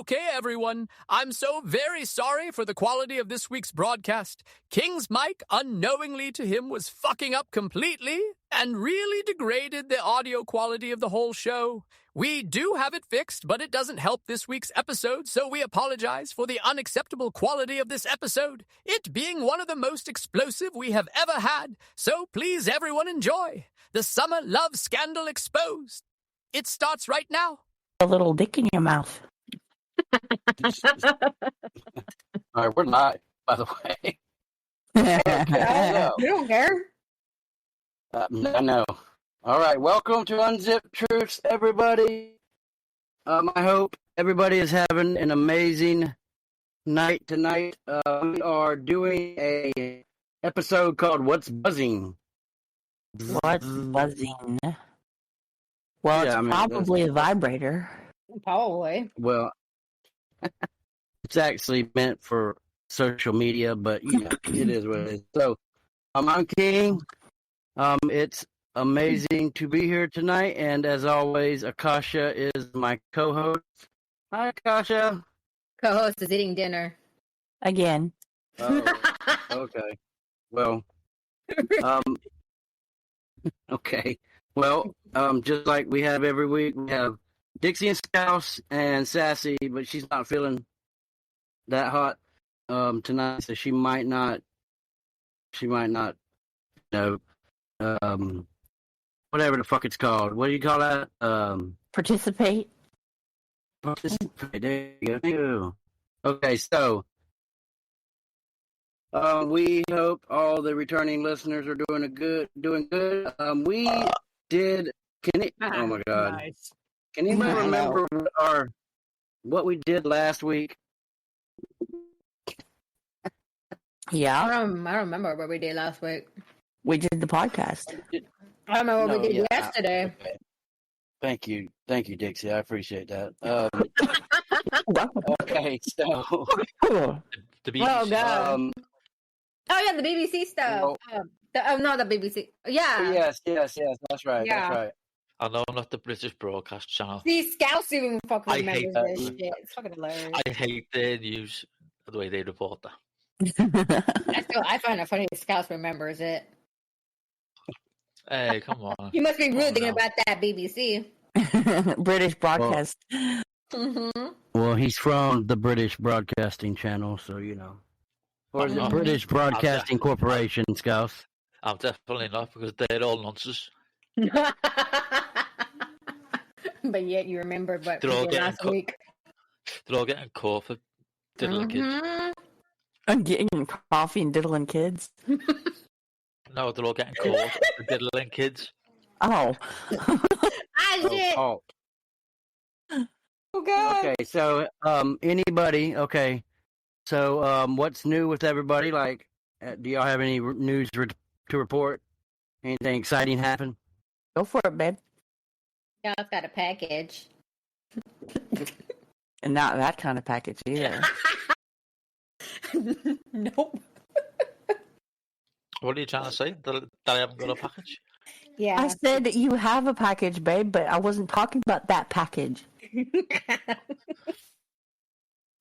Okay, everyone, I'm so very sorry for the quality of this week's broadcast. King's mic, unknowingly to him, was fucking up completely and really degraded the audio quality of the whole show. We do have it fixed, but it doesn't help this week's episode, so we apologize for the unacceptable quality of this episode, it being one of the most explosive we have ever had. So please, everyone, enjoy the Summer Love Scandal Exposed. It starts right now. A little dick in your mouth. All right, we're live, by the way. Okay, We don't care. I know. All right, welcome to Unzipped Truths, everybody. I hope everybody is having an amazing night tonight. We are doing a episode called "What's Buzzing." What's buzzing? Well, Yeah, it's I mean, probably a vibrator. Probably. Well, it's actually meant for social media, but you know, it is what it is. So, I'm King. It's amazing to be here tonight, and as always, Akasha is my co-host. Hi, Akasha. Co-host is eating dinner. Again. Oh, okay. Well, okay. Well, just like we have every week, we have Dixie and Scouse and Sassy, but she's not feeling that hot tonight, so she might not, you know, whatever the fuck it's called. What do you call that? Participate. Participate. There you go. Thank you. Okay, so we hope all the returning listeners are doing good. We did. Oh my god! Nice. Can anybody remember what we did last week? Yeah, I don't remember what we did last week. we did the podcast. I don't remember what we did yeah, yesterday. Okay. Thank you, Dixie. I appreciate that. Okay, so The BBC. Oh god. Oh yeah, the BBC stuff. No, the BBC. Yeah. Yes, that's right. Yeah. That's right. I know I'm not the British broadcast channel. See, Scouse even fucking I remembers hate this that. shit. It's fucking hilarious. I hate their news, the way they report that. I find it funny that Scouse remembers it. Hey, come on. You must be really thinking no. about that BBC. British broadcast. Mm-hmm. Well, he's from the British Broadcasting Channel, so you know. Or is it Mhm. British Broadcasting Corporation, Scouse? I'm definitely not, because they're all nonsense. But yet you remembered what They're we all did getting last week. They're all getting caught for diddling kids. Mhm. I'm getting coffee and diddling kids. No, they're all getting caught for diddling kids. Oh. Ah, shit. Oh, Oh, God. okay. So, anybody? Okay. So, what's new with everybody? Like, do y'all have any news to report? Anything exciting happen? Go for it, babe. Yeah, I've got a package. And not that kind of package either. Nope. What are you trying to say? That I haven't got a package? Yeah. I said that you have a package, babe, but I wasn't talking about that package.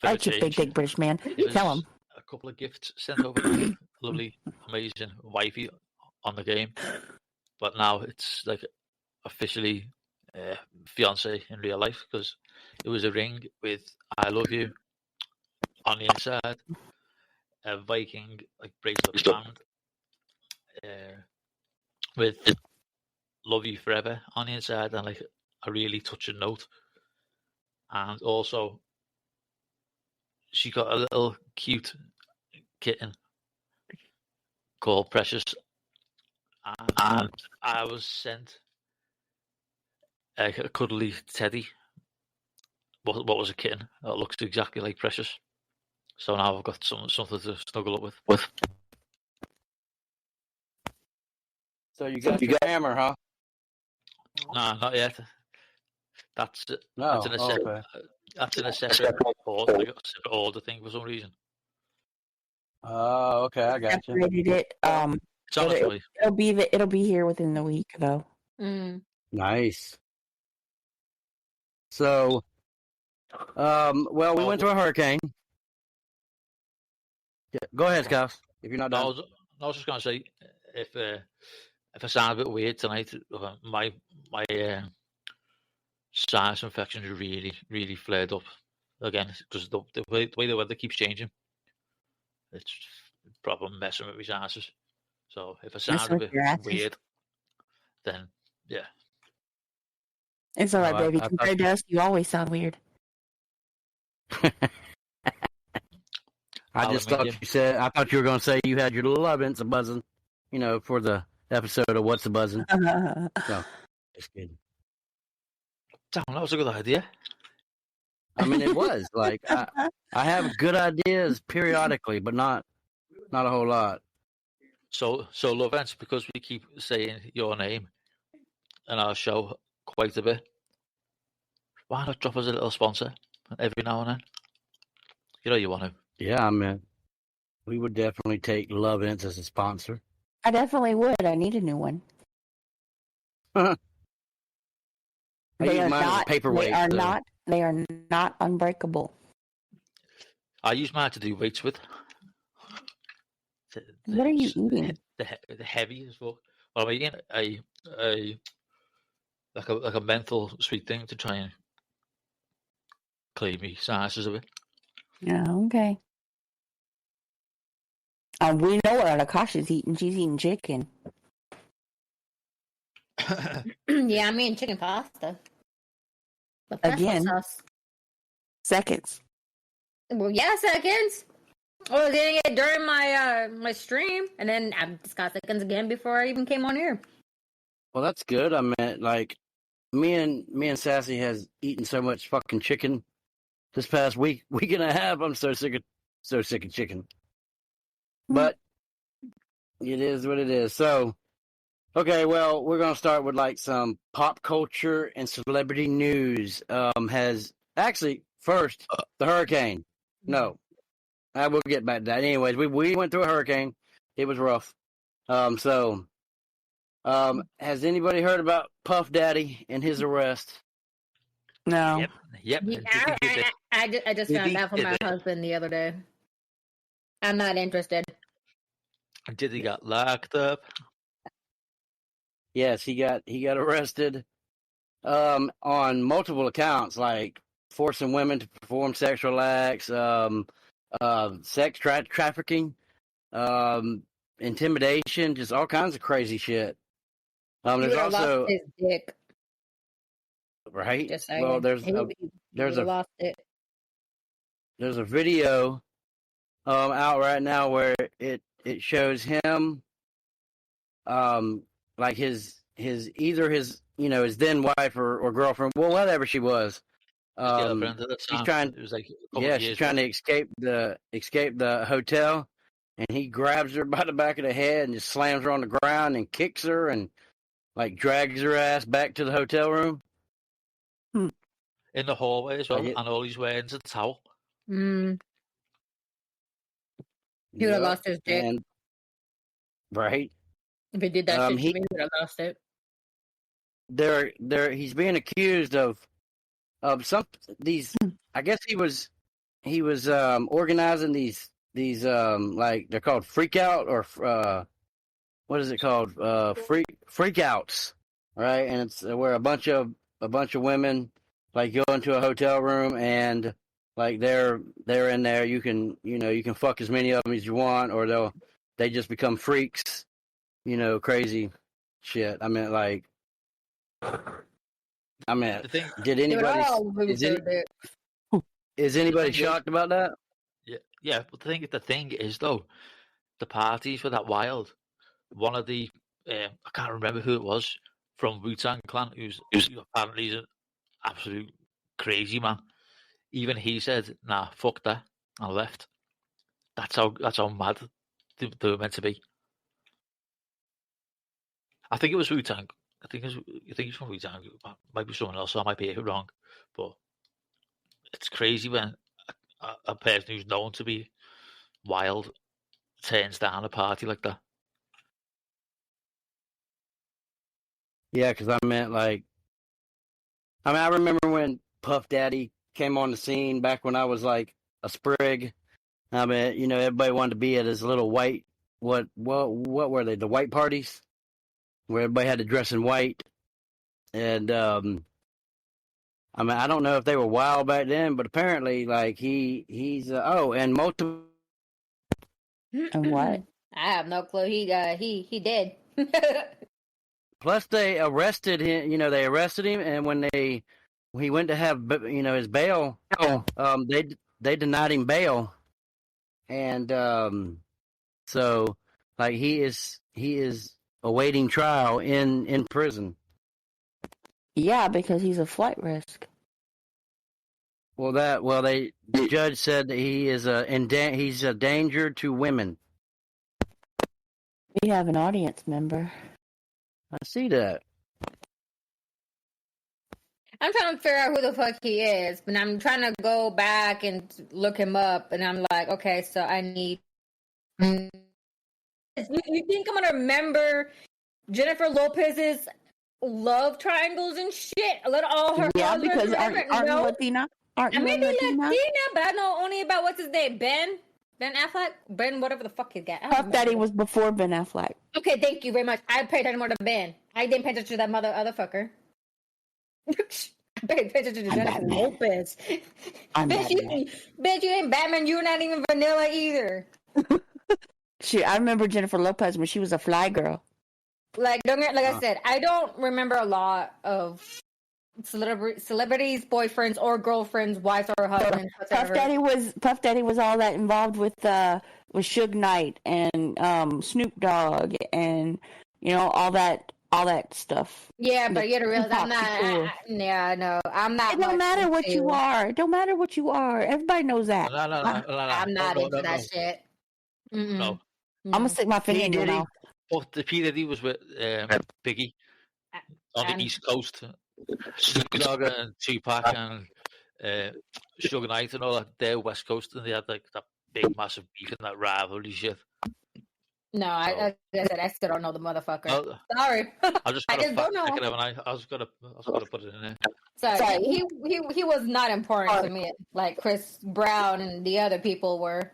That's your big, big British man. There's Tell him. a couple of gifts sent over to me. Lovely, amazing wifey on the game. But now it's like officially fiance in real life, because it was a ring with "I love you" on the inside, a Viking like bracelet band with "Love you forever" on the inside, and like a really touching note. And also, she got a little cute kitten called Precious, and I was sent a cuddly teddy. What was a kitten that looks exactly like Precious. So now I've got something to snuggle up with. So you got your hammer, huh? Nah, not yet. That's No. that's in a separate. Okay. That's in a separate order. I got a separate order thing for some reason. Oh, okay. I got you. Separated it. It's on its way. It'll be here within the week, though. Mm. Nice. So, Well, we went through a hurricane. Yeah, go ahead, Scouse, if you're not No, done. I was just going to say, if I sound a bit weird tonight, my sinus infections are really, really flared up again because the way the weather keeps changing. It's proper messing with my sinuses. So if I sound a bit weird, then yeah. It's all right, baby. I Compared to us, you always sound weird. I thought you were going to say you had your little ovens a buzzing, for the episode of What's a Buzzing. No, just kidding. Damn, that was a good idea. I mean, it was like I have good ideas periodically, but not a whole lot. So Lovence, because we keep saying your name in our show quite a bit, why not drop us a little sponsor every now and then? You know you want to. Yeah, I mean, we would definitely take Lovence as a sponsor. I definitely would. I need a new one. They are not paperweight. They are not unbreakable. I use mine to do weights with. What are you eating? The heavy as fuck. Well, I'm eating a like a menthol sweet thing to try and clean me sinuses a bit. Yeah, okay. We know what Akasha's eating. She's eating chicken. Yeah, I'm eating chicken pasta. Again. Seconds. Well, yeah, seconds. I was eating it during my stream, and then I just got seconds again before I even came on here. Well, that's good. I mean, like me and Sassy has eaten so much fucking chicken this past week and a half. I'm so sick of chicken. But it is what it is. So, okay, well, we're gonna start with like some pop culture and celebrity news. Has actually first the hurricane. No, I will get back to that. Anyways, we went through a hurricane. It was rough. Has anybody heard about Puff Daddy and his arrest? No. Yep. Yeah, I just found out from my husband the other day. I'm not interested. Did he got locked up? Yes, he got arrested on multiple accounts, like forcing women to perform sexual acts, sex trafficking, intimidation, just all kinds of crazy shit. There's also lost his dick. Right. Just saying. Well, there's a video out right now where it shows him like his either his his then wife or girlfriend, well, whatever she was. She's trying. It was like she's trying to escape the hotel, and he grabs her by the back of the head and just slams her on the ground and kicks her and like drags her ass back to the hotel room. In the hallway as well, and all he's wearing is a towel. He would have lost his dick. Right. If he did that shit, he would have lost it. He's being accused of some these. I guess he was organizing these like they're called freak out or what is it called freak outs, right? And it's where a bunch of women like go into a hotel room and like they're in there. You can fuck as many of them as you want, or they just become freaks. Crazy shit. I mean, did anybody? Is anybody shocked about that? Yeah. But the thing is though, the parties were that wild. One of the I can't remember who it was from Wu-Tang Clan, who's apparently an absolute crazy man. Even he said, "Nah, fuck that," and left. That's how mad they were meant to be. I think it was Wu-Tang. I think it's from Wu-Tang. Might be someone else, so I might be wrong. But it's crazy when a person who's known to be wild turns down a party like that. Yeah, because I remember when Puff Daddy came on the scene back when I was like a sprig. I mean, you know, everybody wanted to be at his little white. What were they? The white parties where everybody had to dress in white. And I mean, I don't know if they were wild back then, but apparently, like he's and multiple. And what? I have no clue. He did. Plus, they arrested him. You know, they arrested him, and when he went to have his bail, they denied him bail, and so like he is awaiting trial in prison. Yeah, because he's a flight risk. The judge said that he is he's a danger to women. We have an audience member. I see that. I'm trying to figure out who the fuck he is, but I'm trying to go back and look him up, and I'm like, okay, so I need. You think I'm gonna remember Jennifer Lopez's love triangles and shit? Let all her husbands because aren't you Latina? Aren't you I may be Latina? but I know only about what's his name, Ben Affleck, Ben whatever the fuck he's got. Puff Daddy was before Ben Affleck. Okay, thank you very much. I paid attention more to Ben. I didn't pay attention to that motherfucker. I paid attention to Jennifer Lopez. Bitch, you ain't Batman. You're not even vanilla either. I remember Jennifer Lopez when she was a fly girl. Like I said, I don't remember a lot of celebrities, boyfriends, or girlfriends, wives, or husbands. Puff Daddy was all that involved with Suge Knight and Snoop Dogg and all that stuff. Yeah, but you gotta realize I'm not. I'm not. It don't matter what you are. It don't matter what you are. Everybody knows that. No. I'm not into that shit. Mm-mm. No. I'm gonna stick my finger in your mouth. But the P. Diddy was with Biggie on the East Coast. Snoop Dogg and Tupac and Suge Knight and all that. They're West Coast, and they had like that big, massive beef and that rivalry shit. No, I still don't know the motherfucker. No, sorry, I just don't know. I was gonna put it in there. Sorry, he was not important to me. Like Chris Brown and the other people were.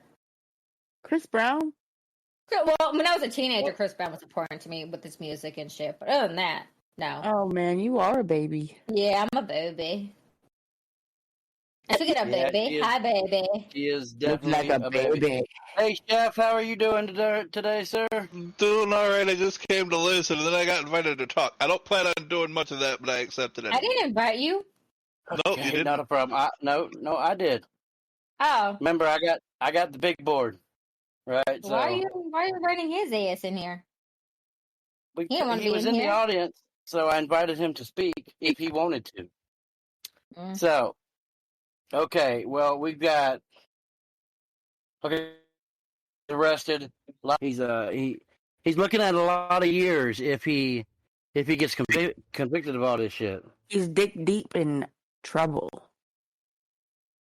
Chris Brown? Well, when I was a teenager, Chris Brown was important to me with his music and shit. But other than that, no. Oh man, you are a baby. Yeah, I'm a baby. Speaking of baby, hi baby. He is definitely like a baby. Hey Chef, how are you doing today, sir? Doing all right. I just came to listen, and then I got invited to talk. I don't plan on doing much of that, but I accepted it. I didn't invite you. Nope, you didn't. Not a problem. No, I did. Oh. Remember, I got the big board, right? So why are you inviting his ass in here? He was in the audience, so I invited him to speak if he wanted to. So, okay, well, we've got arrested. He's looking at a lot of years if he gets convicted of all this shit. He's deep in trouble.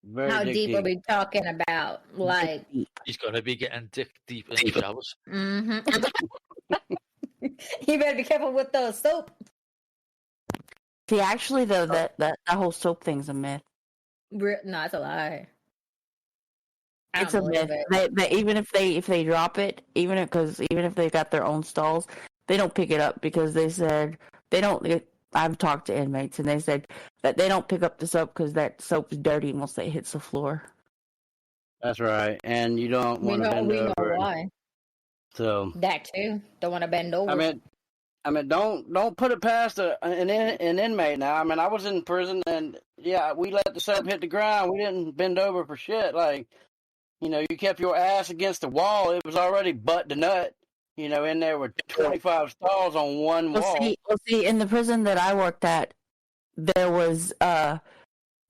Very How deep are we talking about? Like he's gonna be getting deep in the showers. Mm-hmm. You better be careful with the soap. See, actually, though, that whole soap thing's a myth. No, it's a lie. It's a myth. They, even if they drop it, even if they got their own stalls, they don't pick it up because they said they don't. I've talked to inmates and they said that they don't pick up the soap because that soap is dirty once it hits the floor. That's right, and you don't want to bend over. We know why. So that too. Don't want to bend over. I mean, don't put it past an inmate now. I mean, I was in prison and yeah, we let the soap hit the ground. We didn't bend over for shit. Like, you kept your ass against the wall. It was already butt to nut. In there were 25 stalls on one wall. See, in the prison that I worked at, there was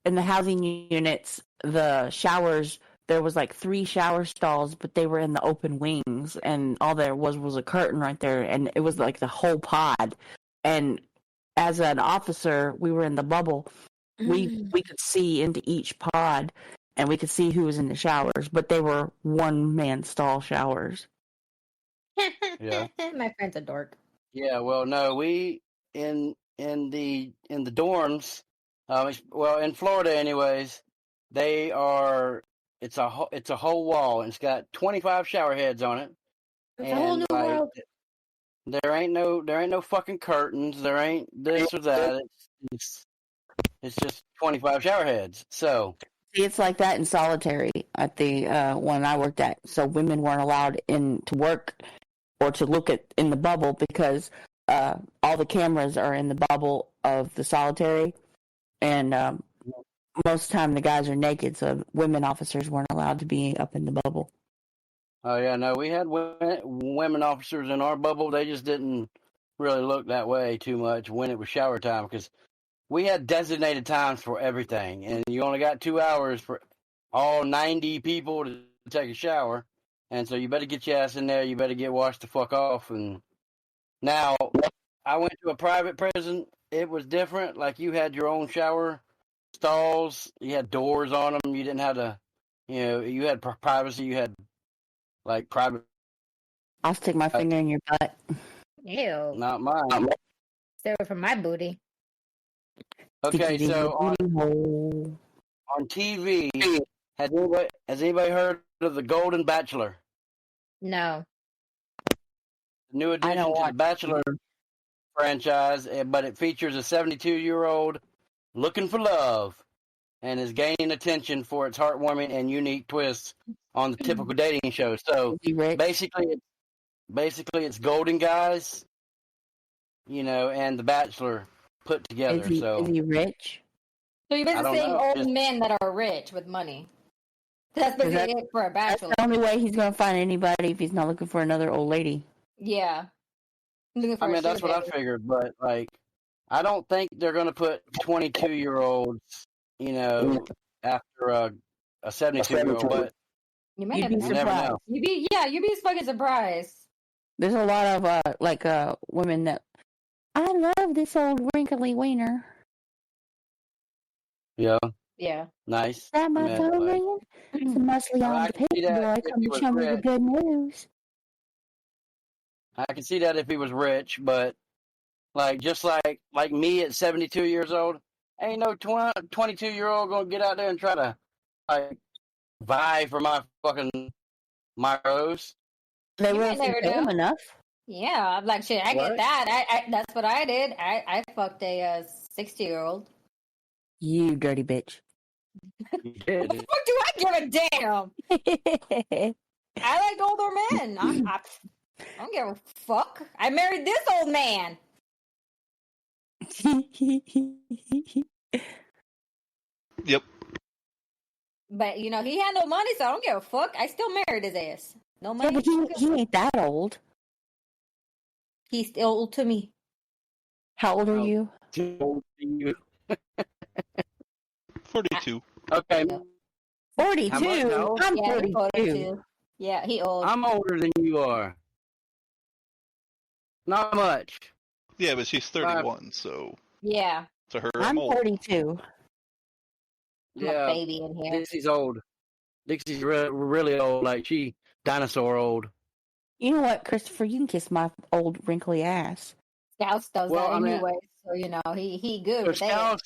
in the housing units, the showers. There was like 3 shower stalls, but they were in the open wings, and all there was a curtain right there, and it was like the whole pod. And as an officer, we were in the bubble. We could see into each pod, and we could see who was in the showers, but they were one-man stall showers. Yeah, my friend's a dork. Yeah, well, no, we in the dorms, in Florida, anyways. They are. It's a whole wall, and it's got 25 shower heads on it. It's a whole And new like, world. there ain't no fucking curtains. There ain't this or that. It's just 25 shower heads. So See, it's like that in solitary at the one I worked at. So women weren't allowed in to work or to look at in the bubble because all the cameras are in the bubble of the solitary, and most of the time the guys are naked, so women officers weren't allowed to be up in the bubble. oh yeah, no, we had women officers in our bubble. They just didn't really look that way too much when it was shower time because we had designated times for everything, and you only got 2 hours for all 90 people to take a shower. And so you better get your ass in there. You better get washed the fuck off. And now I went to a private prison. It was different. Like you had your own shower stalls. You had doors on them. You didn't have to, you had privacy. You had like private. I'll stick my finger in your butt. Ew. Not mine. Stay away from my booty. Okay, so on TV, has anybody heard of The Golden Bachelor? No. New addition to the Bachelor franchise, but it features a 72-year-old looking for love and is gaining attention for its heartwarming and unique twists on the typical dating show. So basically it's Golden Guys, and The Bachelor put together. Is he rich? So you're basically saying old men that are rich with money. That's basically it for a bachelor. That's the only way he's going to find anybody if he's not looking for another old lady. Yeah. That's what I figured, but like, I don't think they're going to put 22-year-olds, after a 72-year-old. But you be surprised. You'd be fucking surprised. There's a lot of women that I love this old wrinkly wiener. Yeah. Yeah. Nice. Is that my phone ringing? It's a muscly on the paper boy. Come to show me the good news. I can see that if he was rich, but just like me at 72 years old, ain't no 22-year-old gonna get out there and try to vie for my rose. They weren't them enough. Yeah, I'm like, shit, I get that. I that's what I did. I fucked a 60-year-old. You dirty bitch. You did. What the fuck do I give a damn? I like older men. I don't give a fuck. I married this old man. Yep. But he had no money, so I don't give a fuck. I still married his ass. No money. Yeah, but he ain't that old. He's still old to me. How old are you? 42. Okay. 42? I'm 42. Yeah, he old. I'm older than you are. Not much. Yeah, but she's 31, so... Yeah. To her, I'm old. 42. I'm a baby in here. Dixie's old. Dixie's really old. Like, she dinosaur old. You know what, Christopher? You can kiss my old wrinkly ass. Scouts does that anyway, so he good with that.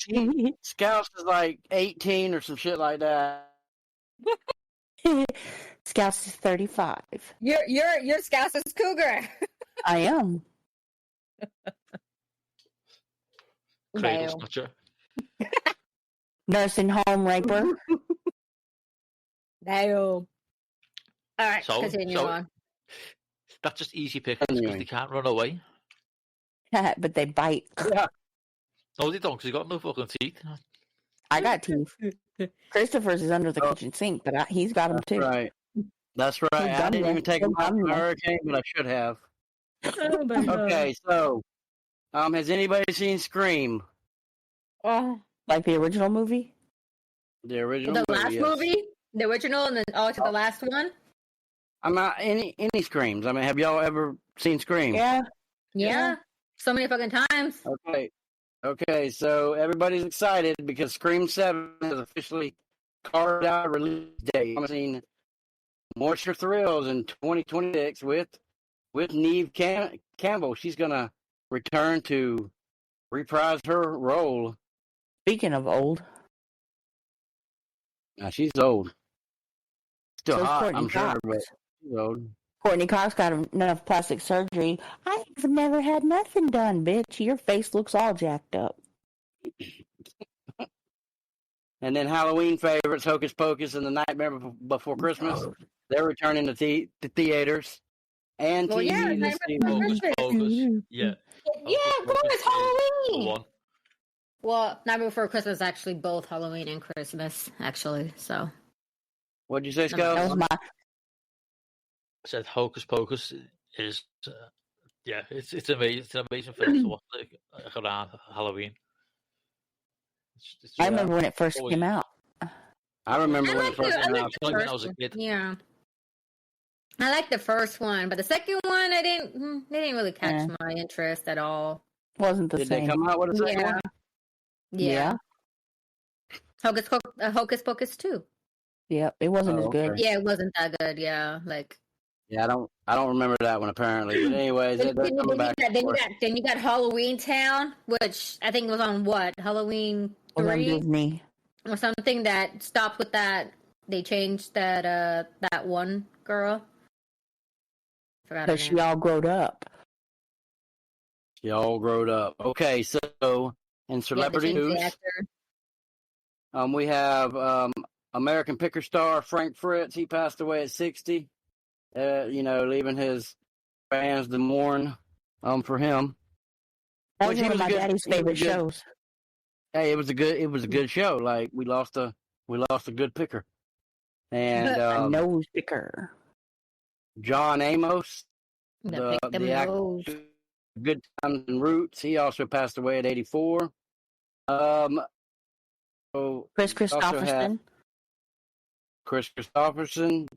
Scouts is like 18 or some shit like that. Scouts is 35. Your Scouts is cougar. I am. Cradle snatcher. Nursing home raper. No. All right, continue on. That's just easy pickings because they can't run away. But they bite. Yeah. No, they don't because they got no fucking teeth. I got teeth. Christopher's is under the kitchen sink, but he's got them too. That's right. I didn't even take them out of the hurricane, but I should have. Okay, so has anybody seen Scream? Like the original movie? The original movie, last movie? The original and then to the last one? I'm not any Screams. I mean, have y'all ever seen Scream? Yeah. So many fucking times. Okay, so everybody's excited because Scream 7 has officially carved out a release date. I'm seeing Moisture Thrills in 2026 with Neve Campbell. She's gonna return to reprise her role. Speaking of old. Now, she's old. Still So is hot, Courtney I'm sure, Cox. but she's old. Courtney Cox got enough plastic surgery. I've never had nothing done, bitch. Your face looks all jacked up. And then Halloween favorites, Hocus Pocus and The Nightmare Before Christmas. They're returning to theaters and Well, TV yeah, this Nightmare season. Before Focus, Christmas. focus. Yeah. Yeah, of Focus course, is the Halloween. one. Well, Nightmare Before Christmas is actually both Halloween and Christmas, actually. So What'd you say, That Scott? was my. I said Hocus Pocus is, it's amazing. It's an amazing film to watch around Halloween. It's I remember when it first always- came out. I remember when it first came out. Like when I was a kid. Yeah, I like the first one, but the second one, they didn't really catch my interest at all. Wasn't the Did same. they come out with a second Yeah. one? Yeah. Hocus Pocus 2. Yep, it wasn't as good. okay. Yeah, it wasn't that good. Yeah, like. Yeah, I don't remember that one apparently. But anyways, they're coming back. Then you got Halloween Town, which I think was on what? Halloween It was on 3 Disney. or something that stopped with that. They changed that one girl. Forgot her Oh, Because name. she all growed up. You all growed up. Okay, so in Yeah, they celebrity changed the news, actor. we have American picker star Frank Fritz. He passed away at 60. Leaving his fans to mourn for him. That Which was he one of was my good- daddy's he was favorite good. shows. Hey, it was a good show. Like we lost a good picker. And A nose picker. John Amos, The pick them the actor, nose. Good Times and Roots. He also passed away at 84. So Chris we also had Christopherson. Chris Christopherson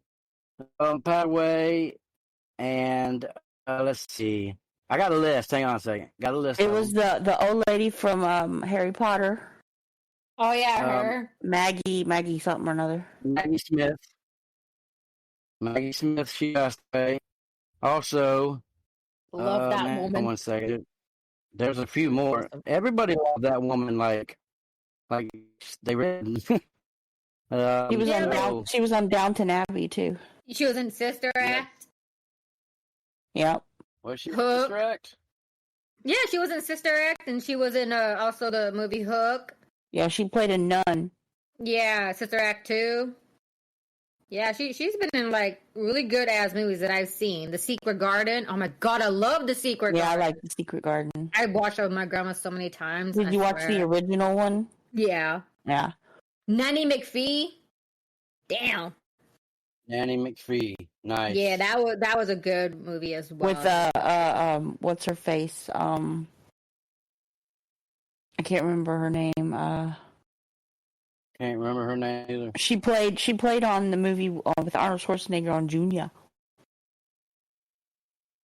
passed away, and let's see. I got a list. Hang on a second. Got a list. It of was them. the old lady from Harry Potter. Oh yeah, her. Maggie something or another. Maggie Smith. Maggie Smith. She passed away. Also, Love that man, woman. 1 second. There's a few more. Everybody loved that woman. Like they read. She was Yeah, on so- she was on Downton Abbey too. She was in Sister Act. Yep. Was she Hook. Sister Act? Yeah, she was in Sister Act, and she was in also the movie Hook. Yeah, she played a nun. Yeah, Sister Act 2. Yeah, she's been in like really good ass movies that I've seen. The Secret Garden. Oh my god, I love The Secret Yeah, I Garden. like The Secret Garden. I watched it with my grandma so many times. Did I you watch swear. the original one? Yeah. Yeah. Nanny McPhee. Damn. Nanny McPhee. Nice. Yeah, that was a good movie as well. With what's her face? I can't remember her name. Can't remember her name either. She played on the movie with Arnold Schwarzenegger on Junior.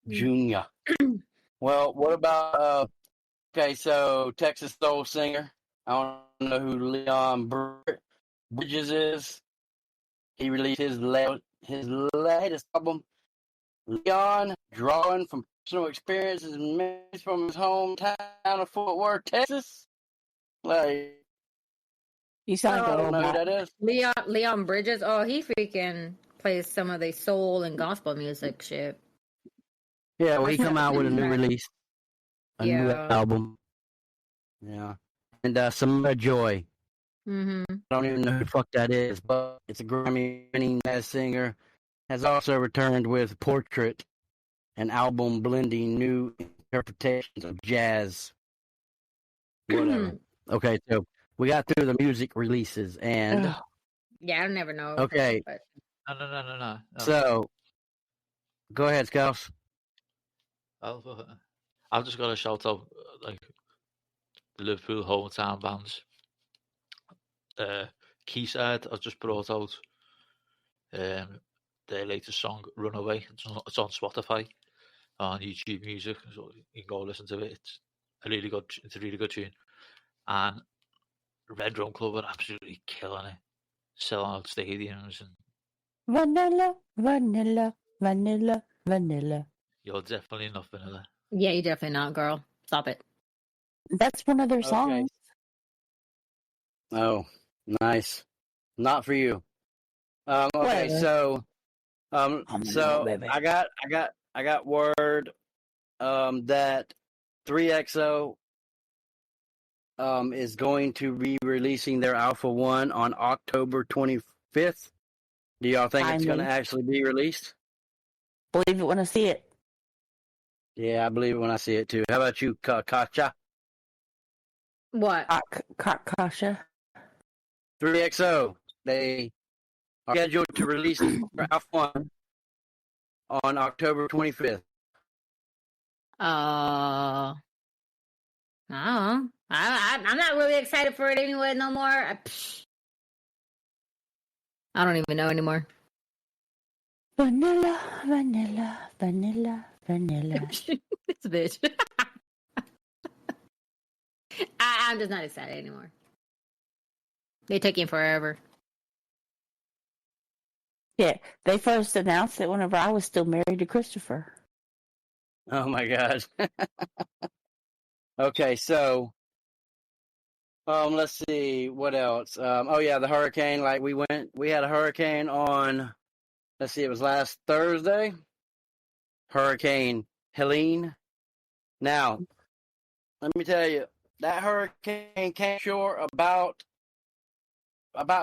Junior. Well, what about okay, so Texas soul singer. I don't know who Leon Bridges is. He released his latest album, Leon, drawing from personal experiences and memories from his hometown of Fort Worth, Texas. Like, You I sound like a don't know who robot. that is. Leon Bridges. Oh, he freaking plays some of the soul and gospel music shit. Yeah, well, he come out with a new Yeah. release, a new Yeah. album. Yeah, and Samara Joy. Mm-hmm. I don't even know who the fuck that is, but it's a Grammy-winning jazz singer. Has also returned with Portrait, an album blending new interpretations of jazz. Whatever. Okay, so we got through the music releases, and Ugh. Yeah, I never know. okay, But No. so go ahead, Scouse. I've just got to shout out like the Liverpool hometown bands. Quayside have just brought out their latest song, Runaway. It's on Spotify, on YouTube Music, so you can go listen to it. It's a really good tune. And Red Drum Club are absolutely killing it, selling out stadiums, and Vanilla, vanilla, vanilla, vanilla. you're definitely not vanilla. yeah, you're definitely not, girl. Stop it. That's one of their Okay. songs. Oh, nice. Not for you. Okay, Whatever. so I'm a little baby. I got word that 3XO is going to be releasing their Alpha 1 on October 25th. Do y'all think it's going to Finally. actually be released? Believe it when I see it. Yeah, I believe it when I see it too. How about you, Kacha? What? Akasha. 3XO. They are scheduled to release their Alpha 1 on October 25th. I don't know. I'm not really excited for it anyway no more. I don't even know anymore. Vanilla, vanilla, vanilla, vanilla. This bitch. I'm just not excited anymore. They taking forever. Yeah, they first announced it whenever I was still married to Christopher. Oh my God. Okay, so let's see what else. Oh yeah, the hurricane. Like we had a hurricane on. Let's see, it was last Thursday. Hurricane Helene. Now, let me tell you, that hurricane came shore about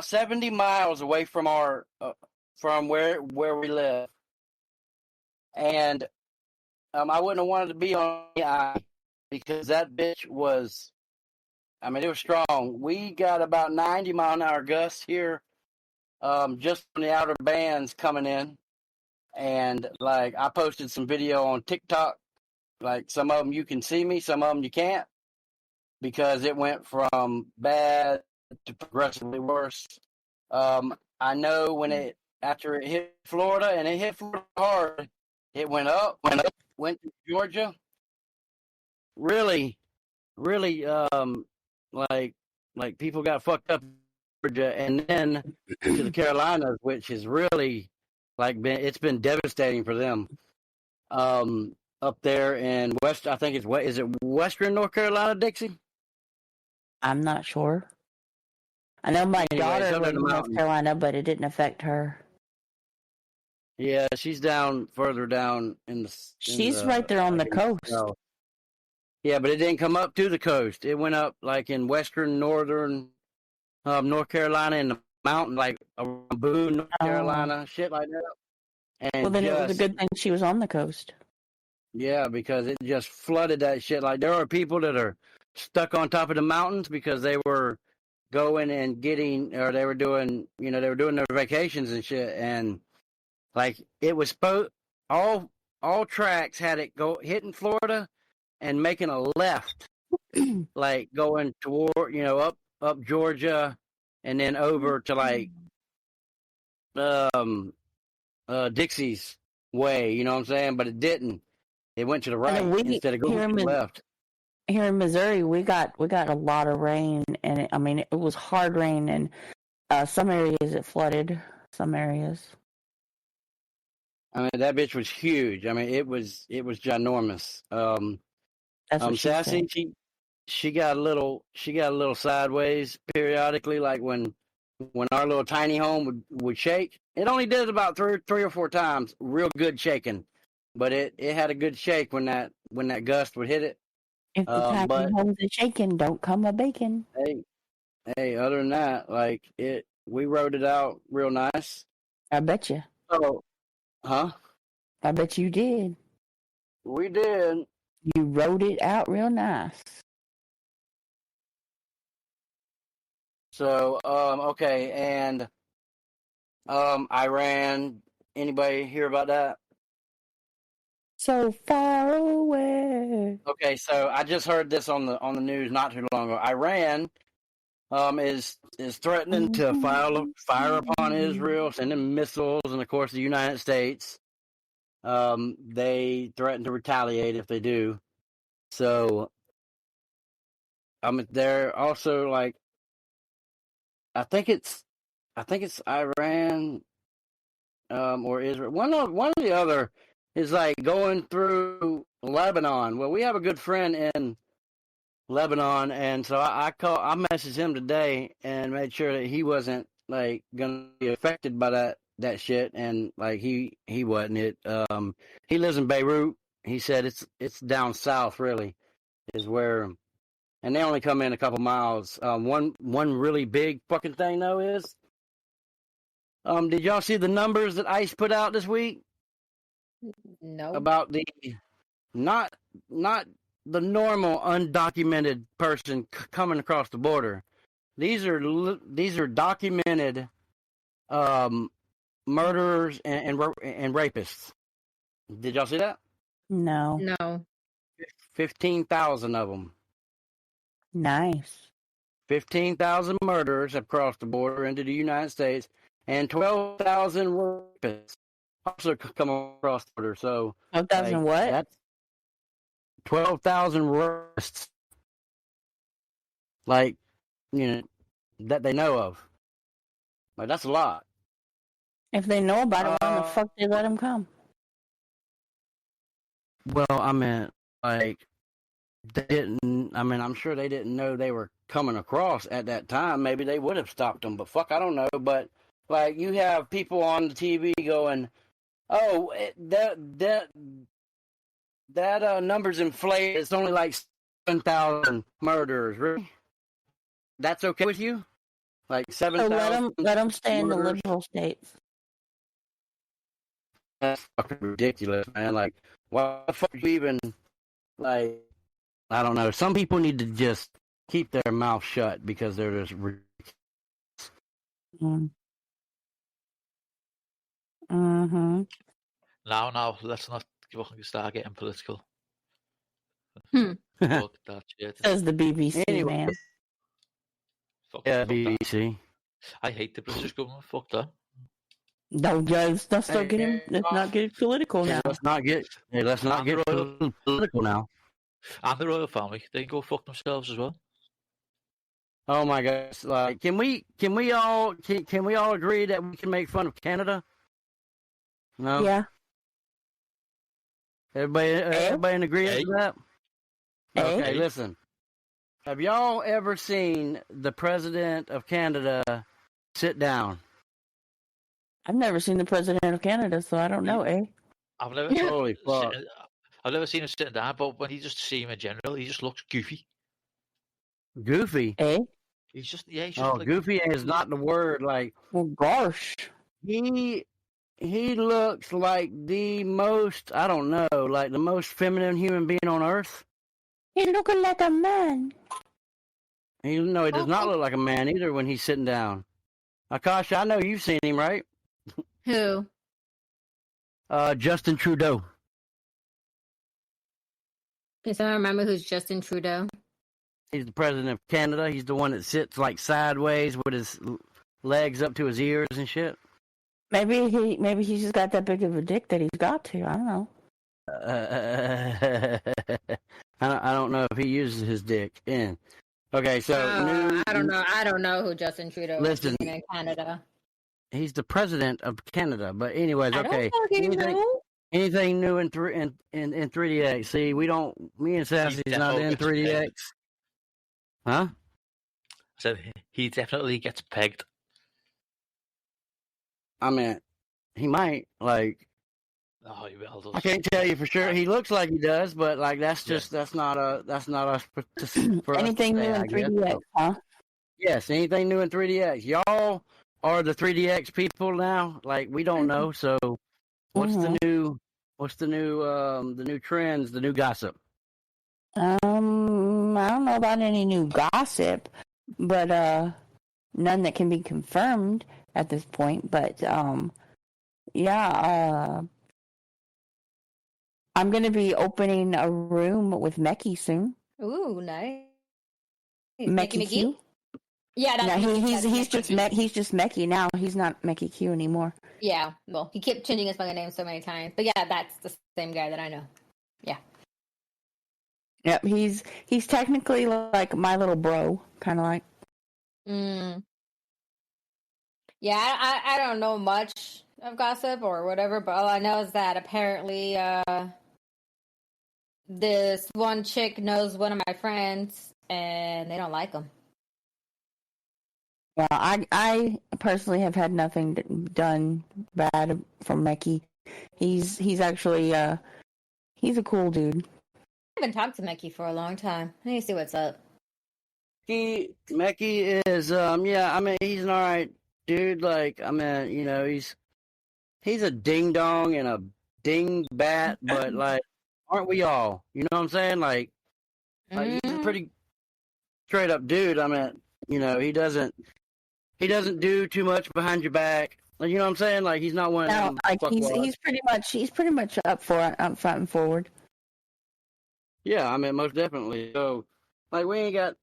70 miles away from our from where we live, and I wouldn't have wanted to be on the eye because that bitch was. I mean, it was strong. We got about 90-mile-an-hour gusts here, just from the outer bands coming in, and like I posted some video on TikTok. Like some of them you can see me, some of them you can't, because it went from bad to progressively worse. I know when after it hit Florida, and it hit Florida hard, it went up, went to Georgia. Really, really, like people got fucked up in Georgia, and then to the Carolinas, which is really it's been devastating for them. Up there in I think is it Western North Carolina, Dixie? I'm not sure. I know my daughter up lives in in the North mountains. Carolina, but it didn't affect her. Yeah, she's down further down in the. She's right there on the coast. South. Yeah, but it didn't come up to the coast. It went up like in western, northern North Carolina, in the mountain, like around Boone, North Carolina, shit like that. And well, then it was a good thing she was on the coast. Yeah, because it just flooded that shit. Like there are people that are stuck on top of the mountains because they were going and getting, or they were doing, they were doing their vacations and shit, and like it was all tracks had it hitting Florida and making a left, like going toward, up Georgia, and then over to like Dixie's way, you know what I'm saying? But it didn't. It went to the right instead of going to the left. Here in Missouri, we got a lot of rain, and it was hard rain, and some areas it flooded. Some areas. I mean, that bitch was huge. I mean, it was ginormous. That's what she Sassy, said. she got a little sideways periodically, like when our little tiny home would shake. It only did it about three or four times, real good shaking, but it had a good shake when that gust would hit it. If the tiny homes are shaking, don't come a bacon. Hey, other than that, like we rode it out real nice. I bet you. Oh, huh? I bet you did. We did. You rode it out real nice. So, okay, and Iran. Anybody hear about that? So far away. Okay, so I just heard this on the news not too long ago. Iran is threatening to fire upon Israel, sending missiles, and of course the United States. They threaten to retaliate if they do. So, they're also like, I think it's Iran, or Israel. One of the other is like going through Lebanon. Well, we have a good friend in Lebanon, and so I messaged him today and made sure that he wasn't like gonna be affected by that shit, and like he wasn't. He lives in Beirut. He said it's down south really is where, and they only come in a couple miles. One really big fucking thing though is, did y'all see the numbers that ICE put out this week No. about the not the normal undocumented person coming across the border? These are documented murderers and rapists. Did y'all see that? No. No. 15,000 of them. Nice. 15,000 murderers have crossed the border into the United States, and 12,000 rapists also come across the border. So 12,000 what? That's 12,000 rapists, like, you know, that they know of. Like, that's a lot. If they know about it, why the fuck they let them come? Well, I mean, like, they didn't. I mean, I'm sure they didn't know they were coming across at that time. Maybe they would have stopped them, but fuck, I don't know. But like, you have people on the TV going, "Oh, that number's inflated. It's only like 7,000 murderers." Really? That's okay with you? Like 7,000? So let them stay in the liberal states. That's fucking ridiculous, man. Like, why the fuck you even, like, I don't know. Some people need to just keep their mouth shut because they're just ridiculous. Mm-hmm. Now, let's not start getting political. Hmm. Fuck that shit. Says the BBC, Anyway. man. Fuck Yeah, that. BBC. I hate the British government. Fuck that. No, let's not start getting. Let's not get political now. Let's not get political now. And the royal family, they can go fuck themselves as well. Oh my gosh! Like, can we all agree that we can make fun of Canada? No. Yeah. Everybody in agreement with that? Okay, Hey. listen. Have y'all ever seen the president of Canada sit down? I've never seen the president of Canada, so I don't know, eh? I've never Holy fuck. I've never seen him sitting down, but when you just see him in general, he just looks goofy. Goofy? Eh? He's just like, goofy is not the word. Like, well, gosh. He looks like the most, I don't know, like the most feminine human being on earth. He's looking like a man. He does not look like a man either when he's sitting down. Akasha, I know you've seen him, right? Who? Justin Trudeau. Can someone remember who's Justin Trudeau? He's the president of Canada. He's the one that sits like sideways with his legs up to his ears and shit. Maybe he's just got that big of a dick that he's got to. I don't know. I don't know if he uses his dick. Okay, so I don't know who Justin Trudeau is in Canada. He's the president of Canada. But anyways, okay. Anything new in 3DX? See, me and Sassy's not in 3DX. Huh? I said he definitely gets pegged. I mean, he might, like. Oh, he will. I can't tell you for sure. He looks like he does, but like that's not us for anything new in 3DX, huh? Yes, anything new in 3DX. Y'all are the 3DX people now. Like, we don't know. So, what's the new trends, the new gossip? I don't know about any new gossip, but none that can be confirmed at this point. But I'm going to be opening a room with Meki soon. Ooh, nice. Meki Q? Yeah, that's he's just Meki now. He's not Meki Q anymore. Yeah, well, he kept changing his fucking name so many times. But yeah, that's the same guy that I know. Yeah. Yep, he's technically like my little bro, kind of like. Yeah, I don't know much of gossip or whatever, but all I know is that apparently this one chick knows one of my friends, and they don't like him. Well, I personally have had nothing done bad from Meki. He's actually he's a cool dude. I haven't talked to Mickey for a long time. I need to see what's up. Meki is yeah, I mean he's an alright dude, like I mean, he's a ding dong and a ding bat, but like aren't we all? You know what I'm saying? Like he's a pretty straight up dude. I mean, he doesn't do too much behind your back. Like, you know what I'm saying? Like he's not one of them. Like he's pretty much up front and forward. Yeah, I mean most definitely. So like we ain't got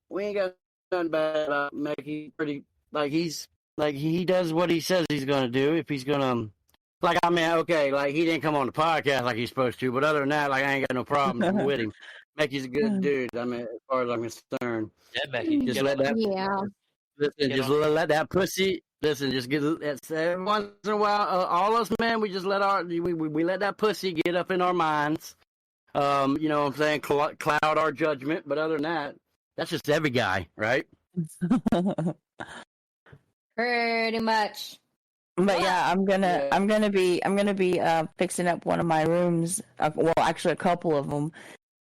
nothing bad about Meki. Pretty like he does what he says he's gonna do. If he's gonna like I mean, okay, like he didn't come on the podcast like he's supposed to, but other than that, like I ain't got no problem with him. Meki's a good dude. I mean, as far as I'm concerned. Yeah, Meki. Just let that listen, just let that pussy listen, just get every once in a while, all us men, we just let we let that pussy get up in our minds. You know what I'm saying, cloud our judgment, but other than that, that's just every guy, right? Pretty much. But yeah, I'm gonna be fixing up one of my rooms. Well, actually, a couple of them,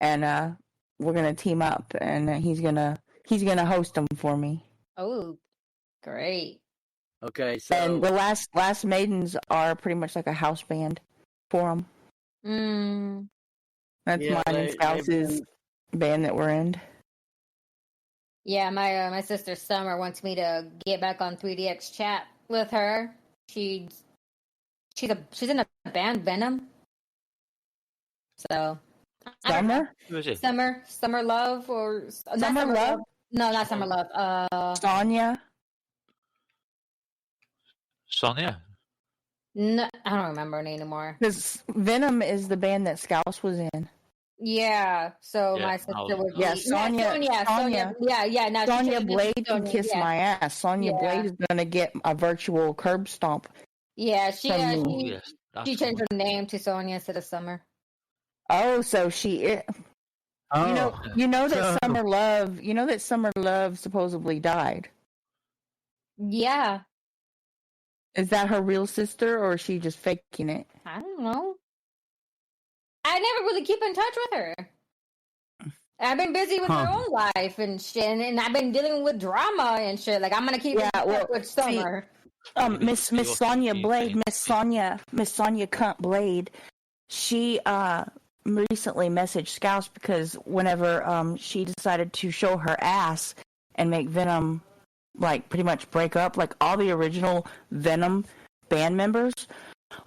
and we're gonna team up, and he's gonna host them for me. Oh, great. Okay, so And the last maidens are pretty much like a house band for them. That's yeah, mine and Spouse's band that we're in. Yeah, my sister Summer wants me to get back on 3DX chat with her. She's in a band, Venom. So Summer? Who is it? Summer Love or Summer Love? No, not Summer Love. Sonya? Sonya. No, I don't remember her name anymore. Because Venom is the band that Scouse was in. Yeah, so Yeah, my sister would Yeah, be Sonya. Yeah. Now Sonya Blade can kiss yeah. my ass. Sonya Blade is gonna get a virtual curb stomp. Yeah, From she Yes, that's she changed cool. her name to Sonya instead of Summer. Oh, so she is. You know that Summer Love supposedly died. Yeah, Is that her real sister, or is she just faking it? I don't know. I never really keep in touch with her. I've been busy with my own life and shit, and I've been dealing with drama and shit. Like I'm gonna keep in touch with Summer. Miss Sonya Blade, Miss Sonya Cunt Blade, she recently messaged Scouse because whenever she decided to show her ass and make Venom like pretty much break up, like all the original Venom band members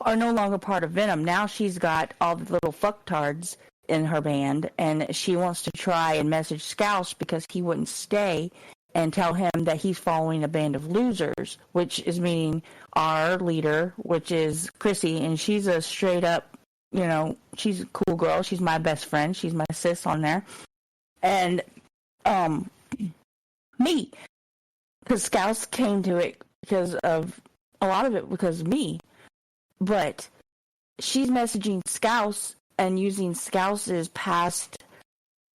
are no longer part of Venom. Now she's got all the little fucktards in her band, and she wants to try and message Scouse because he wouldn't stay and tell him that he's following a band of losers, which is meaning our leader, which is Chrissy, and she's a straight up, she's a cool girl. She's my best friend. She's my sis on there. And me, because Scouse came to it because of a lot of it because of me. But she's messaging Scouse and using Scouse's past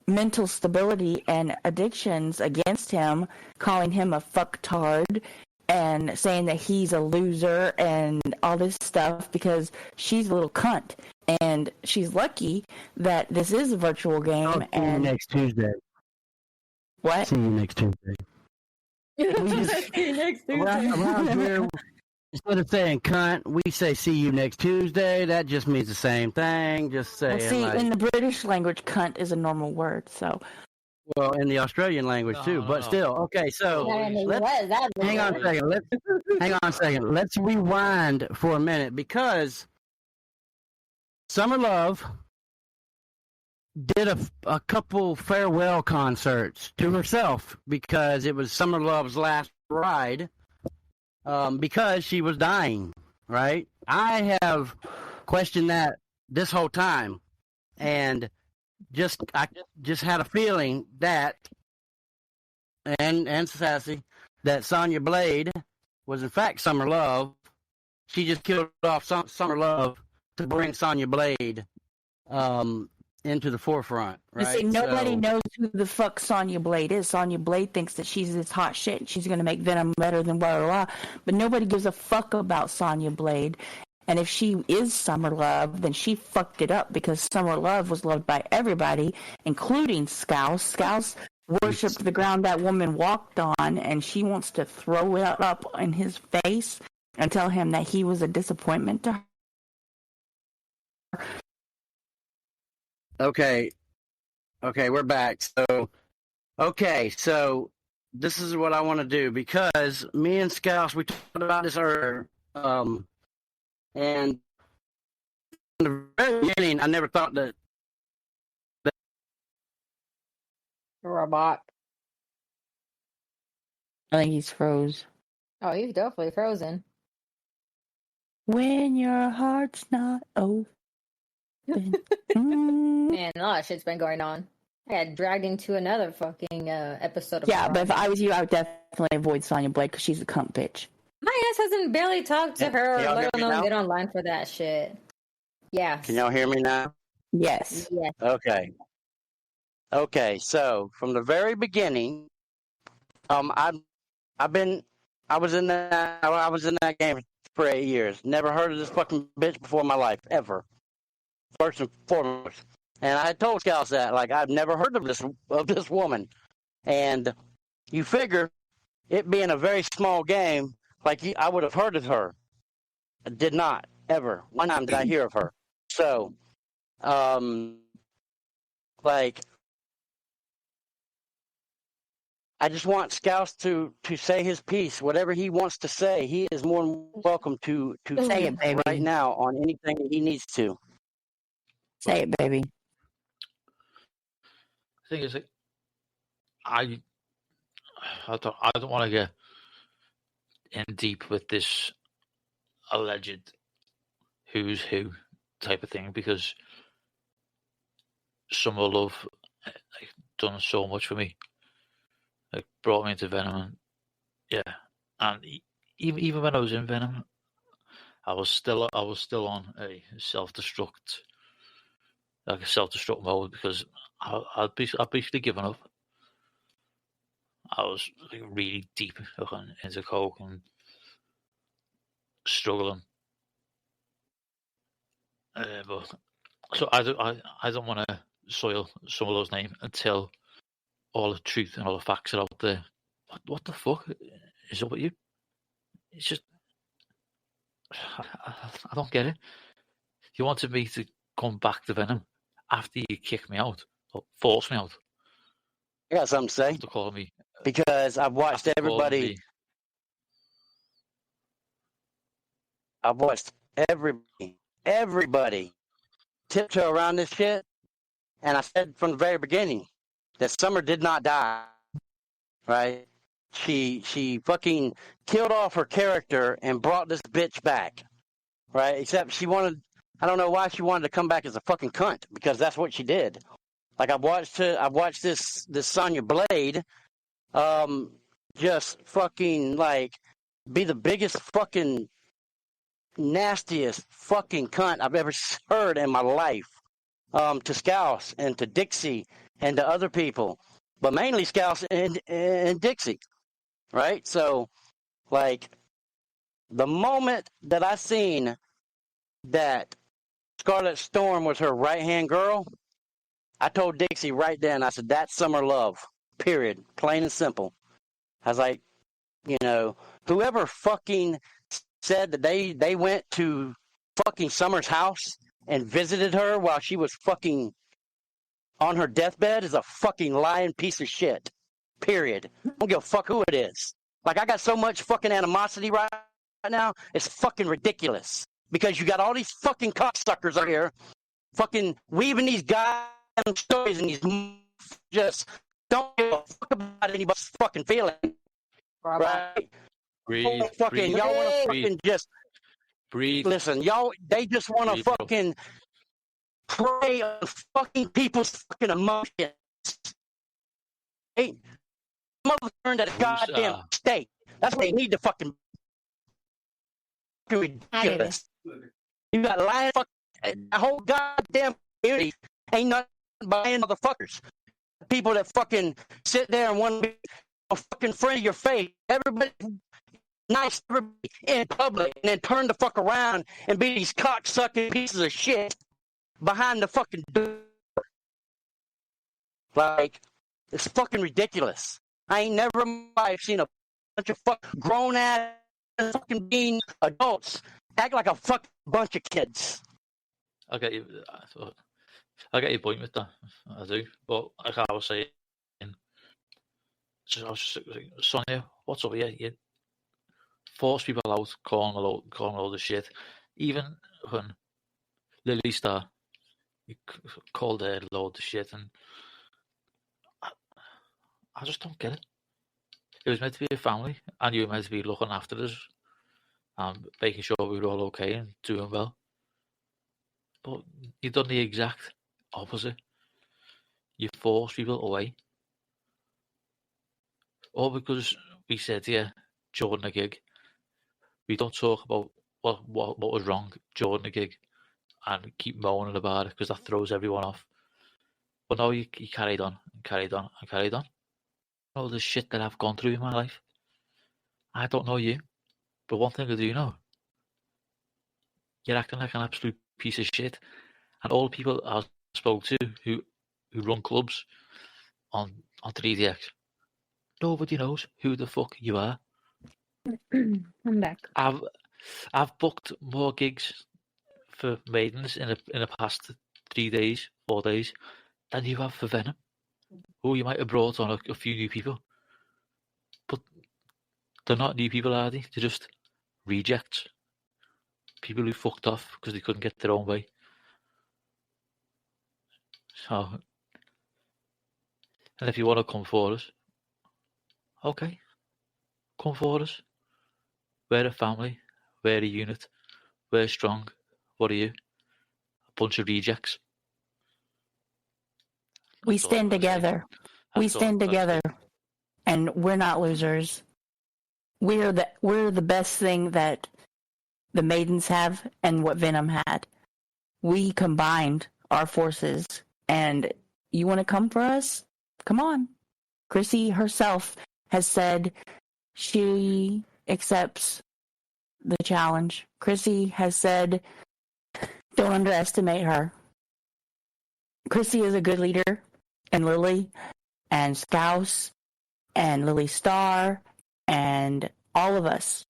mental stability and addictions against him, calling him a fucktard and saying that he's a loser and all this stuff because she's a little cunt. And she's lucky that this is a virtual game. I'll see you next Tuesday. What? See you next Tuesday. Around here, instead of saying cunt, we say see you next Tuesday. That just means the same thing. Just saying. Well, in the British language, cunt is a normal word. So. Well, in the Australian language too, but still. Okay, so hang on a second. Let's rewind for a minute because Summer Love did a couple farewell concerts to herself because it was Summer Love's last ride because she was dying, right? I have questioned that this whole time, and I just had a feeling that, and Sassy, that Sonya Blade was in fact Summer Love. She just killed off Summer Love to bring Sonya Blade into the forefront, You right? see, nobody So, knows who the fuck Sonya Blade is. Sonya Blade thinks that she's this hot shit and she's going to make Venom better than blah, blah, blah. But nobody gives a fuck about Sonya Blade. And if she is Summer Love, then she fucked it up because Summer Love was loved by everybody, including Scouse. Scouse worshipped the ground that woman walked on, and she wants to throw it up in his face and tell him that he was a disappointment to her. okay, we're back. So this is what I want to do because me and Scouse, we talked about this earlier, and in the very beginning, I never thought that. Robot. I think he's froze. Oh, he's definitely frozen. When your heart's not open. Man, a lot of shit's been going on. I got dragged into another fucking episode of Yeah, but if Friends. I was you, I would definitely avoid Sonya Blade because she's a cunt bitch. My ass hasn't barely talked to her, Can y'all let hear me alone now? get online for that shit. Yeah. Can y'all hear me now? Yes. Yes. Okay. So from the very beginning, I was in that game for 8 years. Never heard of this fucking bitch before in my life ever. First and foremost, and I had told Scouts that like I've never heard of this woman, and you figure it being a very small game, like I would have heard of her. I did not ever. One time did I hear of her. So, like, I just want Scouts to say his piece, whatever he wants to say. He is more than welcome to Say it, baby. right now on anything that he needs to. Say it, baby. The thing is, like, I don't want to get in deep with this alleged who's who type of thing because Summer Love like done so much for me, like brought me into Venom, and yeah, and even when I was in Venom, I was still on a self-destruct mode because I'd basically given up. I was like really deep into coke and struggling. But so I don't want to soil some of those names until all the truth and all the facts are out there. What the fuck is up with you? It's just I don't get it. You wanted me to come back to Venom after you kicked me out or forced me out. I got something to say After calling me because I've watched everybody. I've watched everybody tiptoe around this shit, and I said from the very beginning that Summer did not die. Right? She fucking killed off her character and brought this bitch back. Right? Except she wanted. I don't know why she wanted to come back as a fucking cunt because that's what she did. Like I've watched this Sonya Blade, just fucking like be the biggest fucking nastiest fucking cunt I've ever heard in my life. To Scouse and to Dixie and to other people, but mainly Scouse and Dixie, right? So, like, the moment that I seen that Scarlet Storm was her right-hand girl, I told Dixie right then, I said, that's Summer Love, period, plain and simple. I was like, you know, whoever fucking said that they went to fucking Summer's house and visited her while she was fucking on her deathbed is a fucking lying piece of shit. Period. I don't give a fuck who it is. Like, I got so much fucking animosity right now, it's fucking ridiculous. Because you got all these fucking cocksuckers out here fucking weaving these goddamn stories and these just don't give a fuck about anybody's fucking feeling. Right? Breathe, Fucking, y'all want to fucking just breathe. Listen, y'all, they just want to fucking prey on fucking people's fucking emotions. Hey, mother turned that goddamn state. That's what they need to fucking ridiculous. You got lying fucking a whole goddamn community Ain't nothing but motherfuckers. People that fucking sit there and want to be a fucking friend of your face. Everybody nice to everybody in public, and then turn the fuck around and be these cocksucking pieces of shit behind the fucking door. Like, it's fucking ridiculous. I ain't never in my life seen a bunch of grown ass fucking being adults act like a fucking bunch of kids. I get you. I get your point with that. I do. But like I was saying, Sonya, what's up here? You force people out, calling a load of shit. Even when Lily Star, you called her a load of shit, and I just don't get it. It was meant to be a family, and you were meant to be looking after us and making sure we were all okay and doing well. But you've done the exact opposite. You force people away. All because we said, yeah, Jordan a gig. We don't talk about what was wrong, Jordan a gig, and keep moaning about it because that throws everyone off. But no, you carried on and carried on and carried on. All the shit that I've gone through in my life. I don't know you, but one thing I do know. You're acting like an absolute piece of shit. And all the people I spoke to who run clubs on 3DX, nobody knows who the fuck you are. I'm back. I've booked more gigs for Maidens in the past 3 days, 4 days, than you have for Venom. Oh, you might have brought on a few new people, but they're not new people, are they? They're just rejects. People who fucked off because they couldn't get their own way. So, and if you want to come for us, okay, come for us. We're a family. We're a unit. We're strong. What are you? A bunch of rejects. We stand together. We stand together, and we're not losers. We're the best thing that the Maidens have and what Venom had. We combined our forces, and you want to come for us? Come on. Chrissy herself has said she accepts the challenge. Chrissy has said, don't underestimate her. Chrissy is a good leader, and Lily, and Scouse, and Lily Star, and all of us.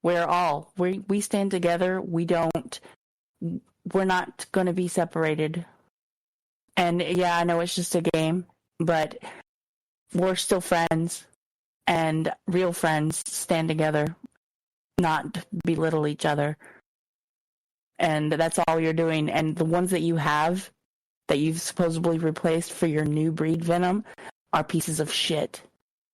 We stand together. We're not going to be separated. And yeah, I know it's just a game, but we're still friends, and real friends stand together, not belittle each other. And that's all you're doing. And the ones that you have, that you've supposedly replaced for your new breed Venom, are pieces of shit.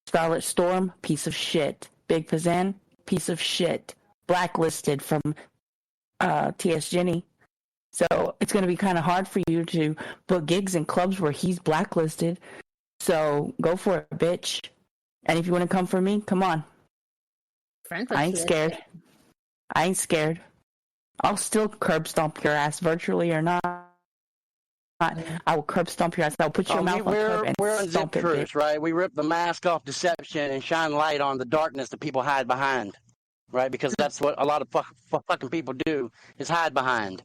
Scarlet Storm, piece of shit. Big Pazan, piece of shit. Blacklisted from T.S. Jenny. So it's going to be kind of hard for you to book gigs in clubs where he's blacklisted. So go for it, bitch. And if you want to come for me, come on. I ain't scared. I ain't scared. I'll still curb stomp your ass, virtually or not. I will curb stomp your ass. I'll put your mouth on curb and we're stomp it, truth, right? We rip the mask off deception and shine light on the darkness that people hide behind, right? Because that's what a lot of fucking people do, is hide behind.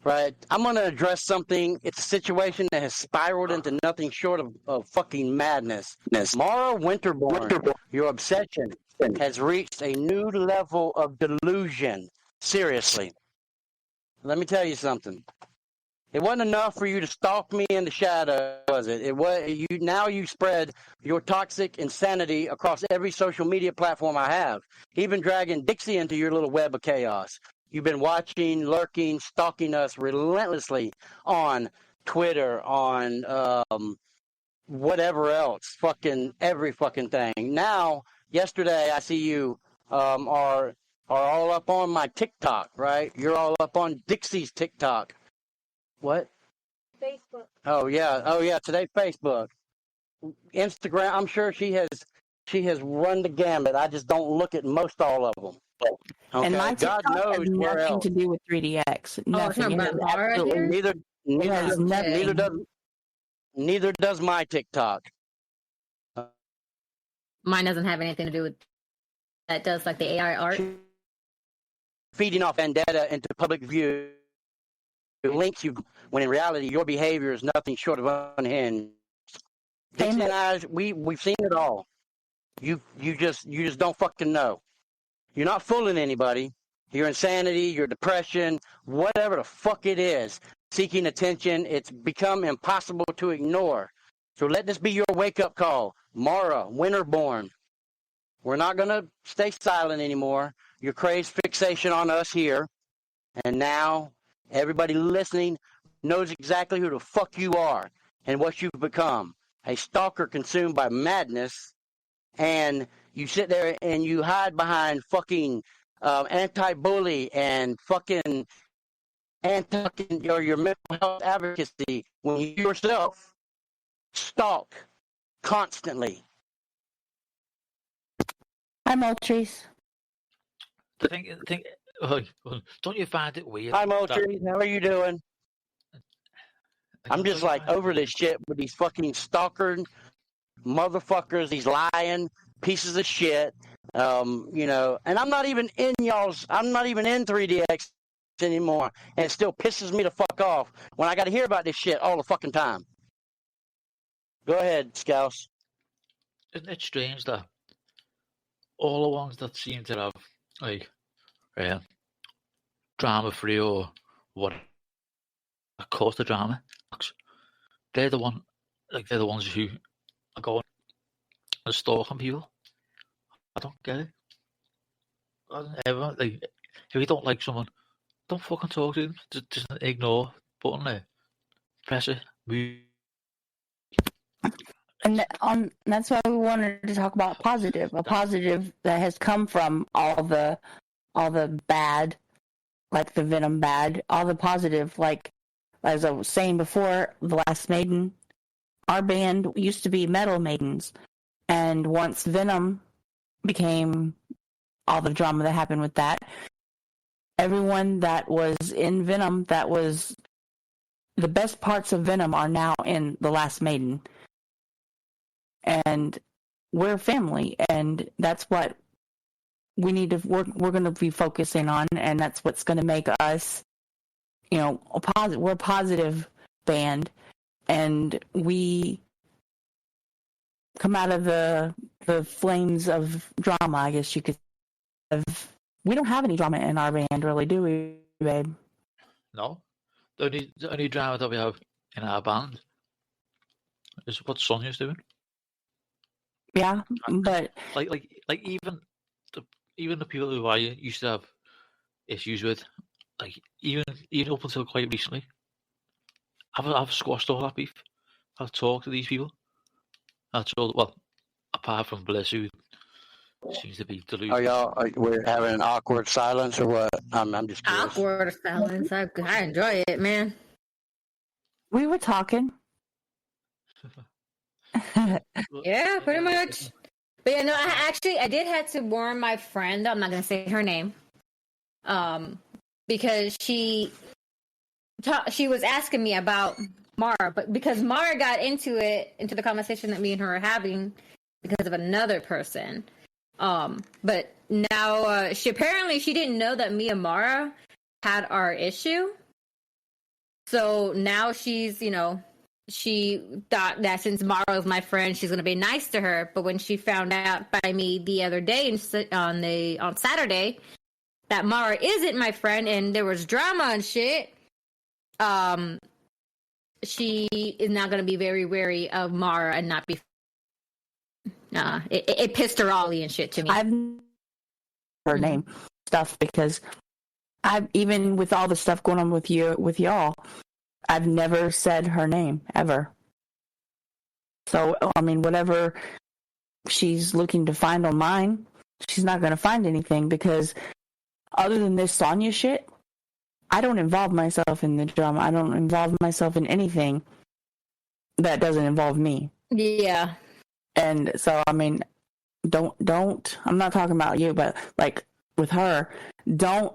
Right? I'm going to address something. It's a situation that has spiraled into nothing short of fucking madness. Mara Winterborn, your obsession has reached a new level of delusion. Seriously. Let me tell you something. It wasn't enough for you to stalk me in the shadow, was it? Now you spread your toxic insanity across every social media platform I have, even dragging Dixie into your little web of chaos. You've been watching, lurking, stalking us relentlessly on Twitter, on whatever else, fucking every fucking thing. Now, yesterday, I see you are all up on my TikTok, right? You're all up on Dixie's TikTok. What? Facebook. Oh yeah. Today, Facebook, Instagram. I'm sure she has run the gamut. I just don't look at most all of them. Okay. And my God TikTok knows has where nothing else. to do with 3DX. Oh, it's Nothing. not It has Barbara absolutely here? Neither does my TikTok. Mine doesn't have anything to do with that. Does like the AI art? Feeding off vendetta into public view links you, when in reality your behavior is nothing short of unhinged. Dixie and I, we've seen it all. You just don't fucking know. You're not fooling anybody. Your insanity, your depression, whatever the fuck it is, seeking attention, it's become impossible to ignore. So let this be your wake-up call. Mara, Winterborn, we're not going to stay silent anymore. Your crazed fixation on us here. And now everybody listening knows exactly who the fuck you are and what you've become. A stalker consumed by madness. And you sit there and you hide behind fucking anti-bully and fucking your mental health advocacy when you yourself stalk constantly. Hi, Moultries. The thing, don't you find it weird? Hi, Moultries. How are you doing? I'm just like over this shit with these fucking stalker motherfuckers, these lying pieces of shit. And I'm not even in 3DX anymore, and it still pisses me the fuck off when I got to hear about this shit all the fucking time. Go ahead, Scouse. Isn't it strange that all the ones that seem to have like drama free or what cause the drama, they're the ones who are going and stalking people? I don't get it. Everyone, if you don't like someone, don't fucking talk to them. Just ignore button there. Press it. Move. And that's why we wanted to talk about a positive that has come from all the bad, like the Venom bad, all the positive, like as I was saying before, the Last Maiden, our band used to be Metal Maidens, and once Venom became all the drama that happened with that, everyone that was in Venom, that was the best parts of Venom are now in the Last Maiden. And we're family, and that's what we need to we're going to be focusing on, and that's what's going to make us, we're a positive band, and we come out of the flames of drama, I guess you could say. We don't have any drama in our band, really, do we, babe? No. The only drama that we have in our band is what Sonya's doing. Yeah, but like even the people who I used to have issues with, like even up until quite recently, I've squashed all that beef. I've talked to these people. That's all. Well, apart from Bliss, who seems to be delusional. We're having an awkward silence or what? I'm just curious. Awkward silence. I enjoy it, man. we were talking. Yeah, pretty much. But yeah, no, I did have to warn my friend. I'm not gonna say her name, because she was asking me about Mara, but because Mara got into the conversation that me and her are having because of another person. But now she didn't know that me and Mara had our issue. So now she's, she thought that since Mara was my friend, she's gonna be nice to her. But when she found out by me the other day on Saturday that Mara isn't my friend and there was drama and shit, she is now gonna be very wary of Mara and not be. It pissed her all and shit to me. I've her name stuff because I've even with all the stuff going on with y'all. I've never said her name, ever. So, I mean, whatever she's looking to find online, she's not going to find anything because other than this Sonya shit, I don't involve myself in the drama. I don't involve myself in anything that doesn't involve me. Yeah. And so, I mean, don't, I'm not talking about you, but like with her, don't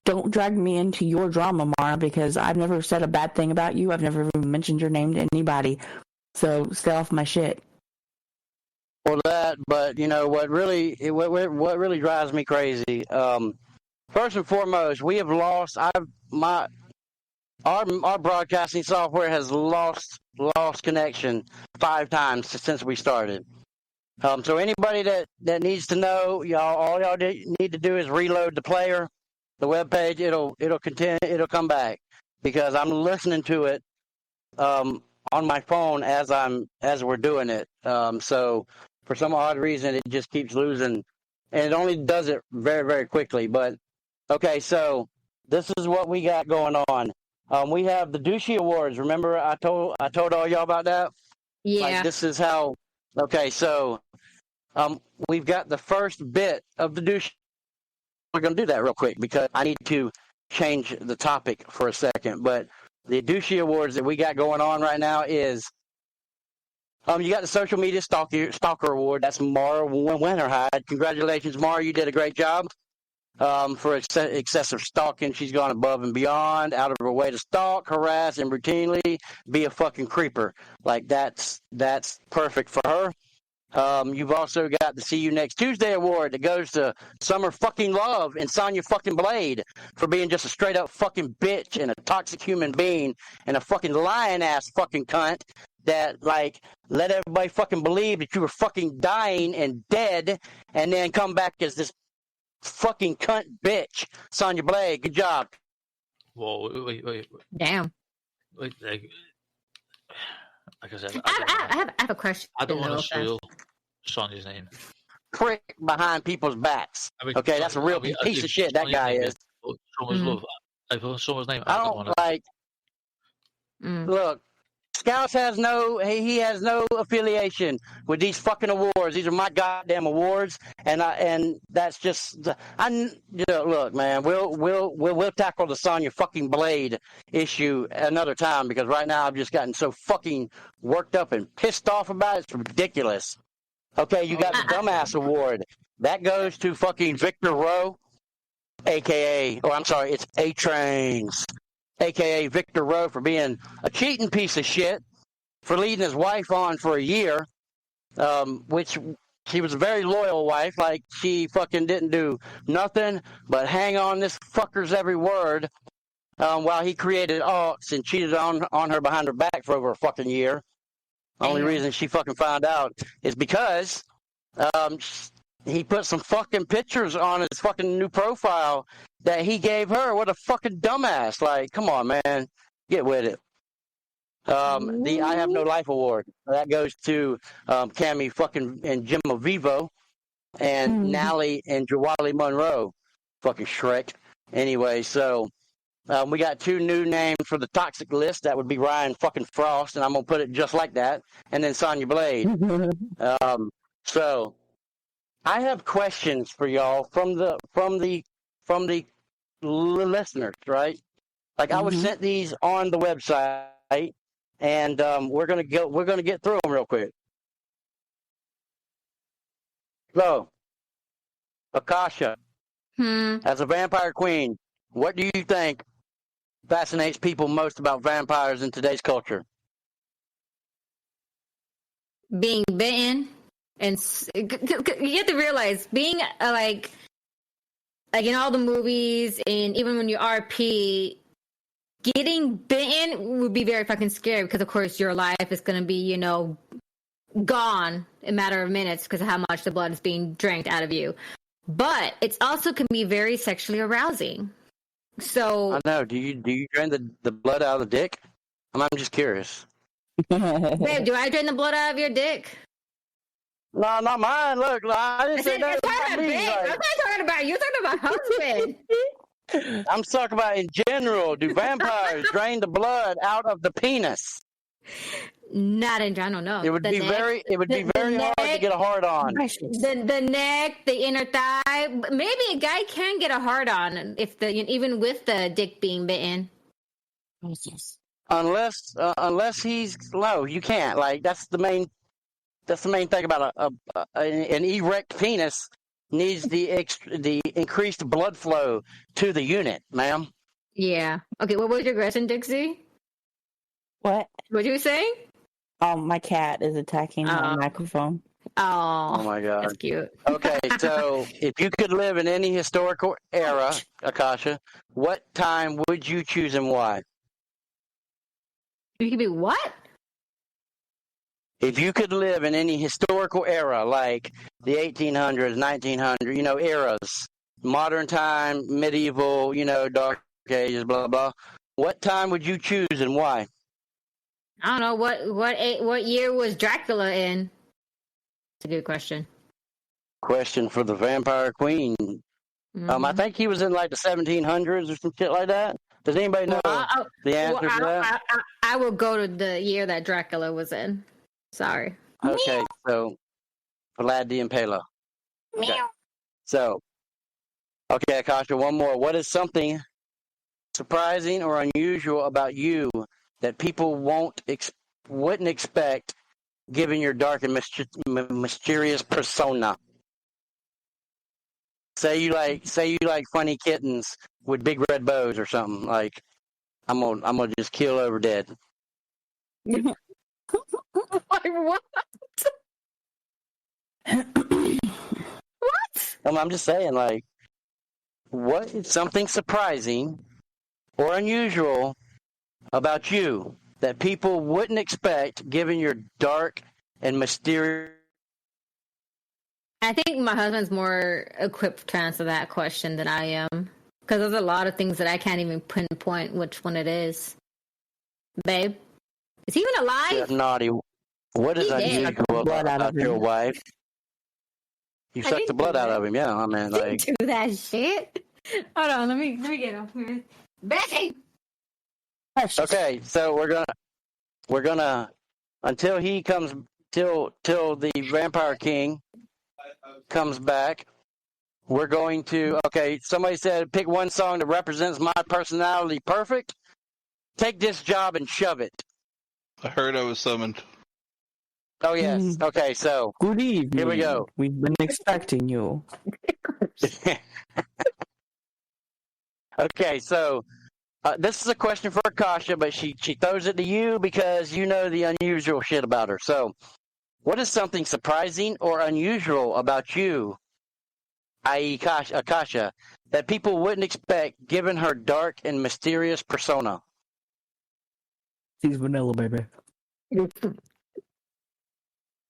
don't drag me into your drama, Mara, because I've never said a bad thing about you. I've never even mentioned your name to anybody. So stay off my shit. Well, that, but you know what really drives me crazy. First and foremost, we have lost. Our broadcasting software has lost connection 5 times since we started. So anybody that needs to know, all y'all need to do is reload the player, the web page. It'll come back because I'm listening to it on my phone as we're doing it. So for some odd reason, it just keeps losing, and it only does it very, very quickly. But okay, so this is what we got going on. We have the Douchey Awards. Remember, I told all y'all about that. Yeah. Like, this is how. Okay, so we've got the first bit of the Douchey. We're going to do that real quick because I need to change the topic for a second. But the Douchey Awards that we got going on right now is you got the Social Media Stalker Award. That's Mara Winterhide. Congratulations, Mara. You did a great job. For excessive stalking, she's gone above and beyond, out of her way to stalk, harass, and routinely be a fucking creeper. Like, that's perfect for her. You've also got the See You Next Tuesday award that goes to Summer fucking Love and Sonya fucking Blade for being just a straight up fucking bitch and a toxic human being and a fucking lying ass fucking cunt that, like, let everybody fucking believe that you were fucking dying and dead and then come back as this fucking cunt bitch. Sonya Blade, good job. Whoa, wait. Damn. Wait, like I said, I have a question. I don't want to steal Sonya's name. Prick behind people's backs. I mean, okay, that's a real piece of shit that guy is. Someone's love. I put someone's name. I don't want to. like. Look, Scouts has he has no affiliation with these fucking awards. These are my goddamn awards, and that's just look, man, we'll tackle the Sonya fucking Blade issue another time because right now I've just gotten so fucking worked up and pissed off about it. It's ridiculous. Okay, you got the Dumbass Award. That goes to fucking Victor Rowe, it's A-Trains. A.K.A. Victor Rowe, for being a cheating piece of shit, for leading his wife on for a year, which she was a very loyal wife. Like, she fucking didn't do nothing but hang on this fucker's every word while he created alts and cheated on her behind her back for over a fucking year. Only reason she fucking found out is because he put some fucking pictures on his fucking new profile that he gave her. What a fucking dumbass. Like, come on, man. Get with it. The I Have No Life Award. That goes to Cammie fucking and Jim Vivo and Nally and Jawali Monroe. Fucking Shrek. Anyway, so we got 2 new names for the toxic list. That would be Ryan fucking Frost, and I'm going to put it just like that. And then Sonya Blade. So I have questions for y'all from the listeners, right? Like, I was sent these on the website, and we're gonna get through them real quick. So, Akasha, as a vampire queen, what do you think fascinates people most about vampires in today's culture? Being bitten. And you have to realize, being like in all the movies, and even when you RP, getting bitten would be very fucking scary because, of course, your life is going to be, gone in a matter of minutes because of how much the blood is being drained out of you. But it also can be very sexually arousing. So I know. Do you drain the blood out of the dick? I'm just curious. Babe, do I drain the blood out of your dick? No, not mine. Look, I didn't say that. I'm not talking about you. I'm talking about husband. I'm talking about in general. Do vampires drain the blood out of the penis? Not in general, no. It would be very hard to get a hard on. The neck, the inner thigh. Maybe a guy can get a hard on even with the dick being bitten. Unless he's low, you can't. Like, that's the main thing about an erect penis needs the increased blood flow to the unit, ma'am. Yeah. Okay, what was your question, Dixie? What? What you saying? My cat is attacking my microphone. Oh my God. That's cute. Okay, so if you could live in any historical era, Akasha, what time would you choose and why? You could be what? If you could live in any historical era, like the 1800s, 1900s, eras, modern time, medieval, dark ages, blah, blah, what time would you choose and why? I don't know. What year was Dracula in? It's a good question. Question for the Vampire Queen. I think he was in like the 1700s or some shit like that. Does anybody know the answer to that? I will go to the year that Dracula was in. Sorry. Okay, so Vlad the Impaler. Okay. So, okay, Akasha, one more. What is something surprising or unusual about you that people wouldn't expect, given your dark and mysterious persona? Say you like funny kittens with big red bows or something. Like, I'm gonna just kill over dead. Like what? What? I'm just saying, like, what is something surprising or unusual about you that people wouldn't expect, given your dark and mysterious? I think my husband's more equipped to answer that question than I am. Because there's a lot of things that I can't even pinpoint which one it is. Babe? Is he even alive? Jeff Naughty, what is unusual about your wife? You sucked the blood out of him, yeah. I mean, like, do that shit. Hold on, let me get off here. Betty! Okay, so we're gonna until he comes till the Vampire King comes back. We're going to somebody said pick one song that represents my personality perfect. Take this job and shove it. I heard I was summoned. Oh yes. Okay, so good evening. Here we go. We've been expecting you. Okay, so this is a question for Akasha, but she throws it to you because you know the unusual shit about her. So, what is something surprising or unusual about you, i.e. Akasha, that people wouldn't expect given her dark and mysterious persona? She's vanilla, baby.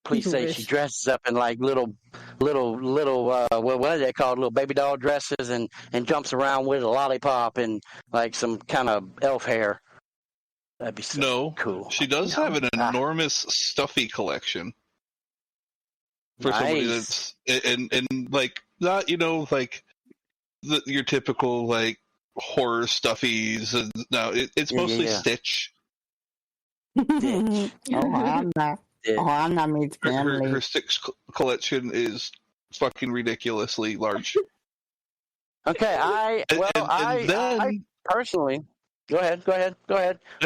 Please say she dresses up in like little what are they called? Little baby doll dresses and jumps around with a lollipop and like some kind of elf hair. That'd be so cool. She does have an enormous stuffy collection. For somebody that's and like not like your typical like horror stuffies, and no, it's mostly Stitch. I'm not made family. Her Stitch collection is fucking ridiculously large. Okay, I personally go ahead.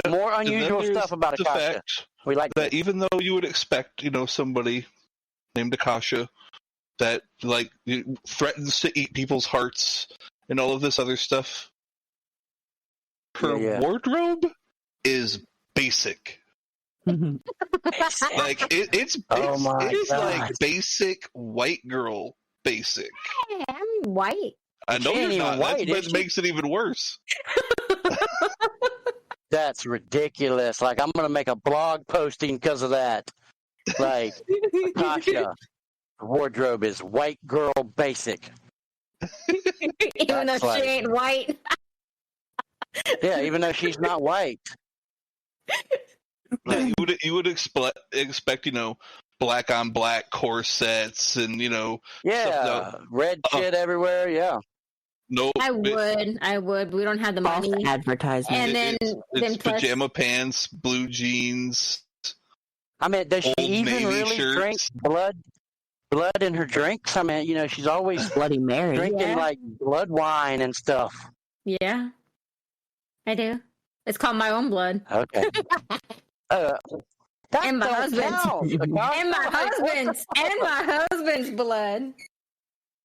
More unusual stuff about Akasha. We like that, even though you would expect, somebody named Akasha that like threatens to eat people's hearts and all of this other stuff. Her wardrobe is basic. Like it's like basic white girl basic. Hey, I'm white. I know you're not. White, that makes it even worse. That's ridiculous. Like, I'm gonna make a blog posting because of that. Like, Akasha, wardrobe is white girl basic. Even though she ain't white. Yeah, even though she's not white. Like, you would expect black on black corsets and red shit everywhere. Yeah. No, I would. We don't have the money. Advertisement. And then pajama pants, blue jeans. I mean, does she even Navy really drink blood in her drinks? I mean, she's always Bloody Mary drinking like blood wine and stuff. Yeah, I do. It's called my own blood. Okay. And my husband's. And my husband's blood.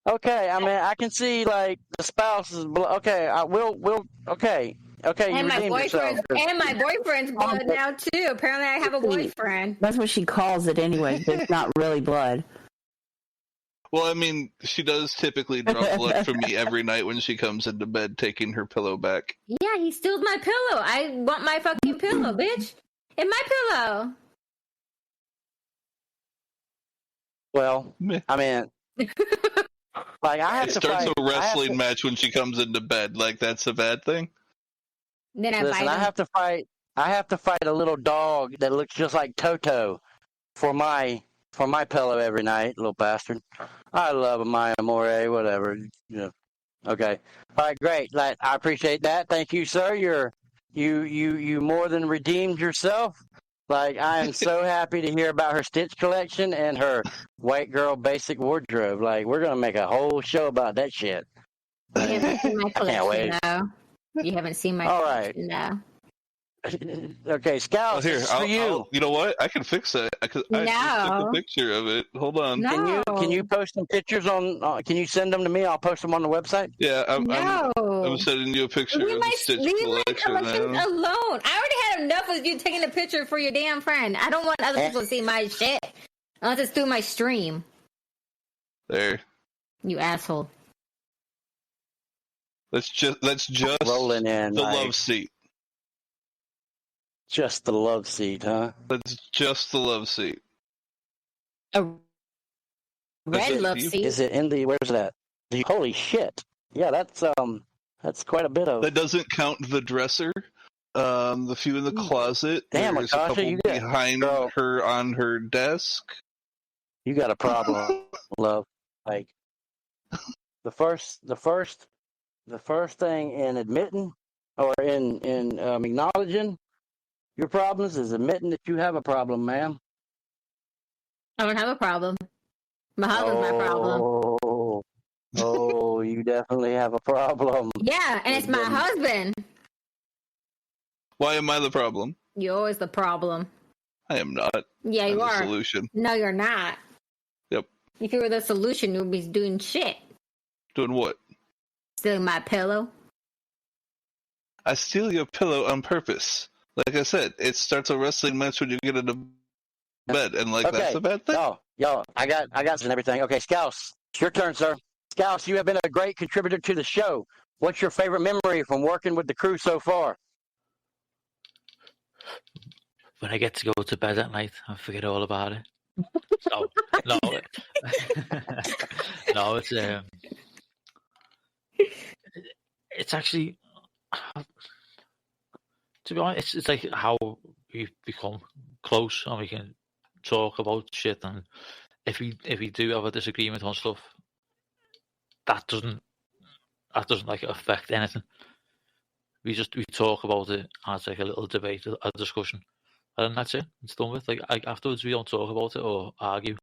Okay, I mean, I can see like the spouse is okay. Okay, you And my redeemed yourself. boyfriend's blood now too. Apparently, I have a boyfriend. That's what she calls it anyway, but it's not really blood. Well, I mean, she does typically draw blood from me every night when she comes into bed, taking her pillow back. Yeah, he steals my pillow. I want my fucking pillow, bitch. And my pillow. Well, Meh. I mean, like I have It to starts fight. a wrestling match when she comes into bed. Like, that's a bad thing? Then I Listen, bite I him. have to fight. I have to fight a little dog that looks just like Toto for my pillow every night. Little bastard. I love him, my amore, whatever. Okay. All right, great. I appreciate that. Thank you, sir. You more than redeemed yourself. Like, I am so happy to hear about her Stitch collection and her white girl basic wardrobe. Like, we're gonna make a whole show about that shit. You haven't seen my I can't wait. collection, though. You haven't seen my All right. collection, though. Okay, Scout, Here, this is for you. you know what? I can fix that. I just took No. a picture of it. Hold on. No. Can you post some pictures on? Can you send them to me? I'll post them on the website. Yeah, No. I'm sending you a picture of the Stitch collection collections now. alone. I already had enough of you taking a picture for your damn friend. I don't want other people to see my shit. Unless it's through my stream. There. You asshole. That's just Rolling in the like, love seat. just the love seat, huh? That's just the love seat. A That's red it. love seat. Is it in the? Where's that? Holy shit! Yeah, that's quite a bit of. That doesn't count the dresser. The few in the closet. Damn, There's a Akasha, couple you got- behind girl. her on her desk. You got a problem, love. Like the first thing in admitting or in acknowledging your problems is admitting that you have a problem, ma'am. I don't have a problem. My husband's my problem. Oh, you definitely have a problem. Yeah, and it's my husband. Why am I the problem? You're always the problem. I am not. Yeah, I'm you the are. solution. No, you're not. Yep. If you were the solution, you'd be doing shit. Doing what? Stealing my pillow. I steal your pillow on purpose. Like I said, it starts a wrestling match when you get into bed, and like Okay. that's a bad thing. Yo, I got and everything. Okay, Scouse, it's your turn, sir. Scouse, you have been a great contributor to the show. What's your favorite memory from working with the crew so far? When I get to go to bed at night, I forget all about it. So, no, no, it's actually, to be honest, it's like how we've become close and we can talk about shit. And if we do have a disagreement on stuff, that doesn't like affect anything. We talk about it and it's like a little debate, a discussion, and that's it. It's done with. Like afterwards, we don't talk about it or argue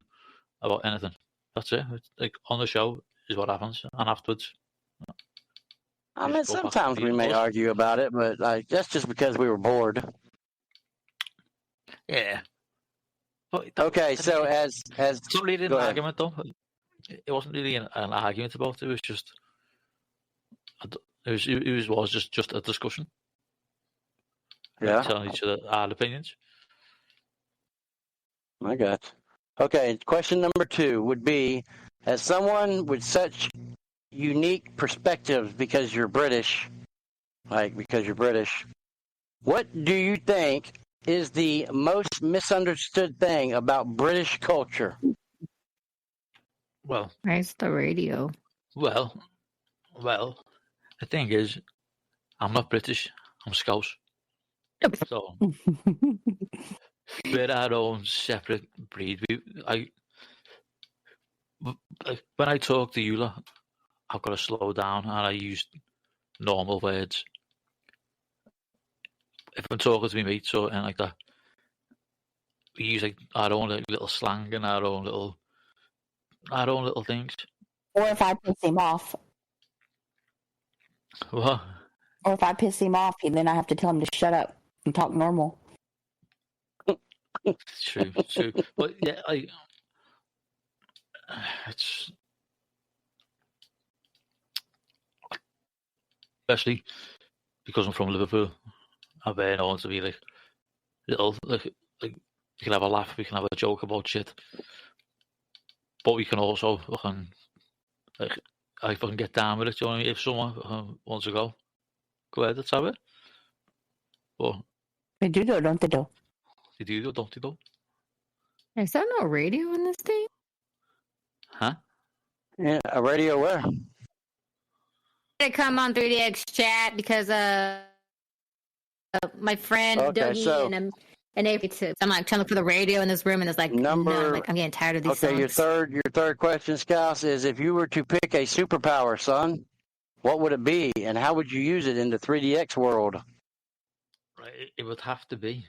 about anything. That's it. It's like on the show is what happens, and afterwards. I mean, sometimes we may argue about it, but like that's just because we were bored. Yeah. But Okay, so as it's not really an go ahead. argument though. It wasn't really an argument about it. It was just it was just a discussion. Yeah. Telling each other our opinions. I got you. Okay, question number 2 would be, as someone with such unique perspectives because you're British, what do you think is the most misunderstood thing about British culture? Well, Where's the radio? well, the thing is, I'm not British. I'm Scouse. So we're our own separate breed. When I talk to you lot, I've got to slow down and I use normal words. If I'm talking to my mates or anything like that, we use like our own little slang and our own little things. Or if I piss him off. What? Or if I piss him off, then I have to tell him to shut up and talk normal. True. But yeah, it's especially because I'm from Liverpool. I bear no one to be like little like we can have a laugh, we can have a joke about shit, but we can also fucking like I fucking get down with it. Do you know what I mean? If someone wants to go ahead, let's have it. But They do though, don't they? Do they do, don't they? Though, Is there no radio in this thing? huh? Yeah, a radio where? I come on 3DX chat because my friend Okay, Dougie so- and Avery too. I'm like trying to look for the radio in this room, and it's like Number- no, like, I'm getting tired of these Okay, songs. your third question, Scouse, is if you were to pick a superpower, son, what would it be, and how would you use it in the 3DX world? Right, it would have to be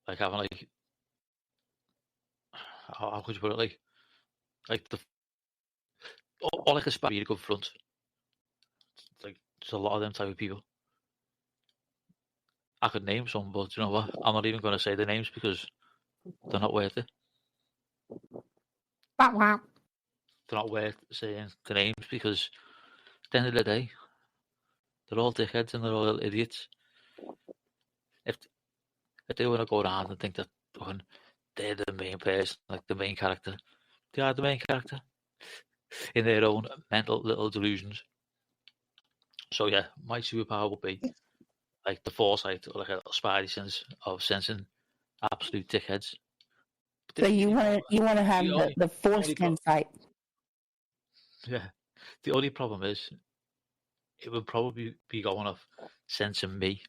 like having like how could you put it, like the or like a spy to go front. Like there's a lot of them type of people. I could name some, but you know what? I'm not even going to say the names because they're not worth it. Wow. They're not worth saying the names because at the end of the day, they're all dickheads and they're all idiots. If they want to go around and think that they're the main person, like the main character, they are the main character in their own mental little delusions. So yeah, my superpower would be like the foresight or like a spidey sense of sensing absolute dickheads. so you want to have the forced insight. Yeah. The only problem is it would probably be going off sensing me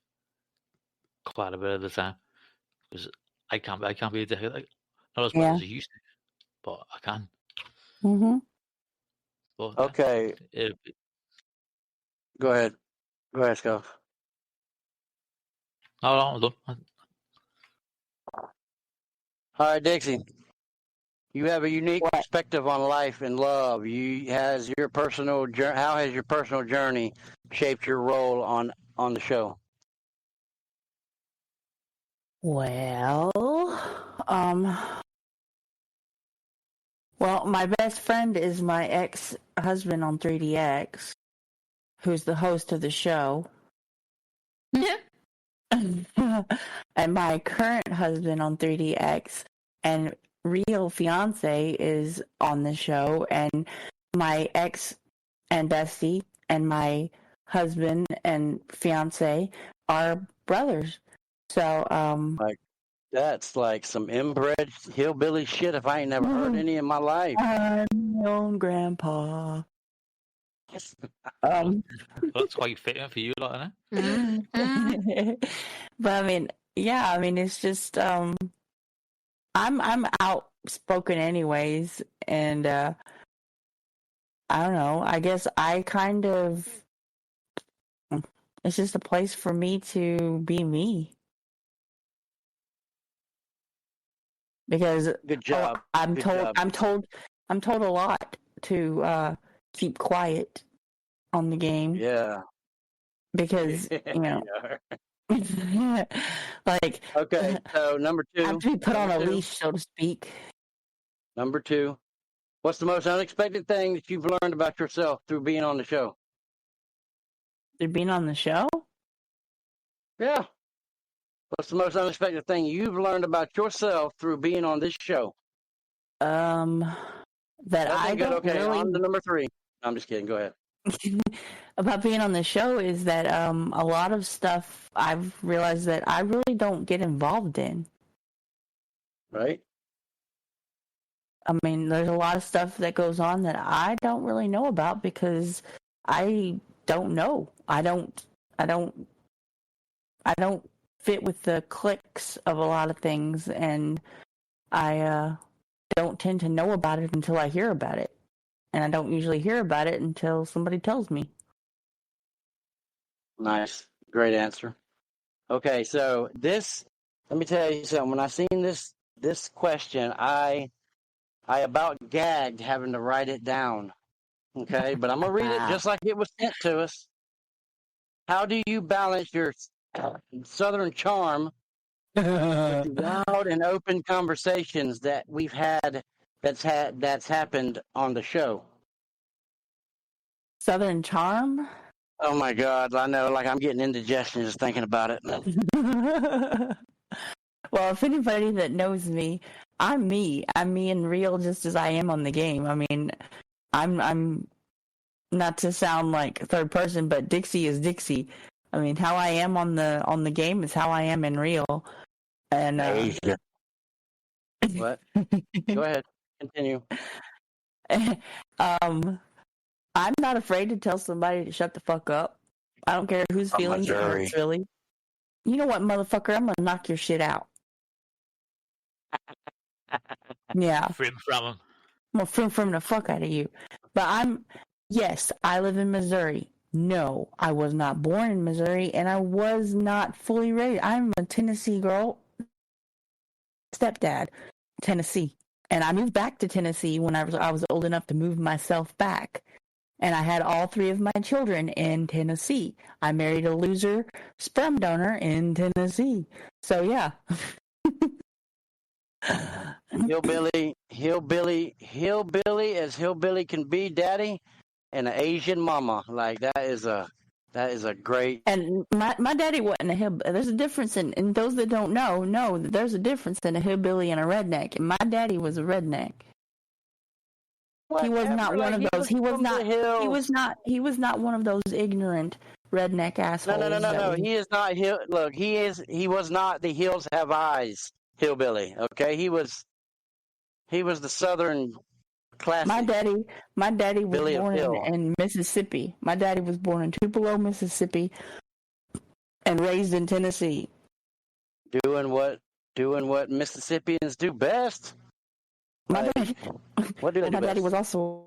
quite a bit of the time because I can't be a dickhead. Not as bad as I used to, but I can. Mm-hmm. But, Okay. Go ahead. Go ahead, Scouse. No, I'm done. All right, Dixie. You have a unique perspective on life and love. How has your personal journey shaped your role on the show? Well, my best friend is my ex-husband on 3DX, who's the host of the show. And my current husband on 3DX and real fiance is on the show, and my ex and bestie and my husband and fiance are brothers. So, that's like some inbred hillbilly shit if I ain't never heard any in my life. I'm my own grandpa. That's quite fitting for you, isn't it? But it's just I'm outspoken anyways, and I don't know. I guess I kind of it's just a place for me to be me. Because good job. I'm told a lot to keep quiet on the game. Yeah. Because like okay, so number 2. I have to be put on a leash, so to speak. Number 2. What's the most unexpected thing that you've learned about yourself through being on the show? Through being on the show? Yeah. What's the most unexpected thing you've learned about yourself through being on this show? That I don't really... on to number 3. I'm just kidding. Go ahead. About being on the show is that a lot of stuff I've realized that I really don't get involved in. Right. I mean, there's a lot of stuff that goes on that I don't really know about because I don't know. I don't fit with the cliques of a lot of things, and I don't tend to know about it until I hear about it. And I don't usually hear about it until somebody tells me. Nice. Great answer. Okay, so let me tell you something. When I seen this question, I about gagged having to write it down. Okay, but I'm going to read it just like it was sent to us. How do you balance your Southern charm with the loud and open conversations that we've had that's happened on the show? Southern Charm? Oh my God, I know. Like I'm getting indigestion just thinking about it. Well, if anybody that knows me, I'm me. I'm me in real, just as I am on the game. I mean, I'm not to sound like third person, but Dixie is Dixie. I mean, how I am on the game is how I am in real. And What? Go ahead, continue. I'm not afraid to tell somebody to shut the fuck up. I don't care whose feelings it hurts, really. You know what, motherfucker? I'm gonna knock your shit out. Yeah. Frim from him. I'm gonna from the fuck out of you. But yes, I live in Missouri. No, I was not born in Missouri, and I was not fully raised. I'm a Tennessee girl. Stepdad, Tennessee. And I moved back to Tennessee when I was old enough to move myself back. And I had all 3 of my children in Tennessee. I married a loser sperm donor in Tennessee. So, yeah. Hillbilly as hillbilly can be, daddy, and an Asian mama. Like that is a great. And my daddy wasn't a hillbilly. There's a difference in those that don't know that there's a difference in a hillbilly and a redneck. And my daddy was a redneck. He was not one of those. He was not. He was not one of those ignorant redneck assholes. No. He is not. Look, he was not the hills have eyes hillbilly. Okay, he was the southern classic. My daddy was Billy born in Mississippi. My daddy was born in Tupelo, Mississippi, and raised in Tennessee. Doing what Mississippians do best. My daddy was also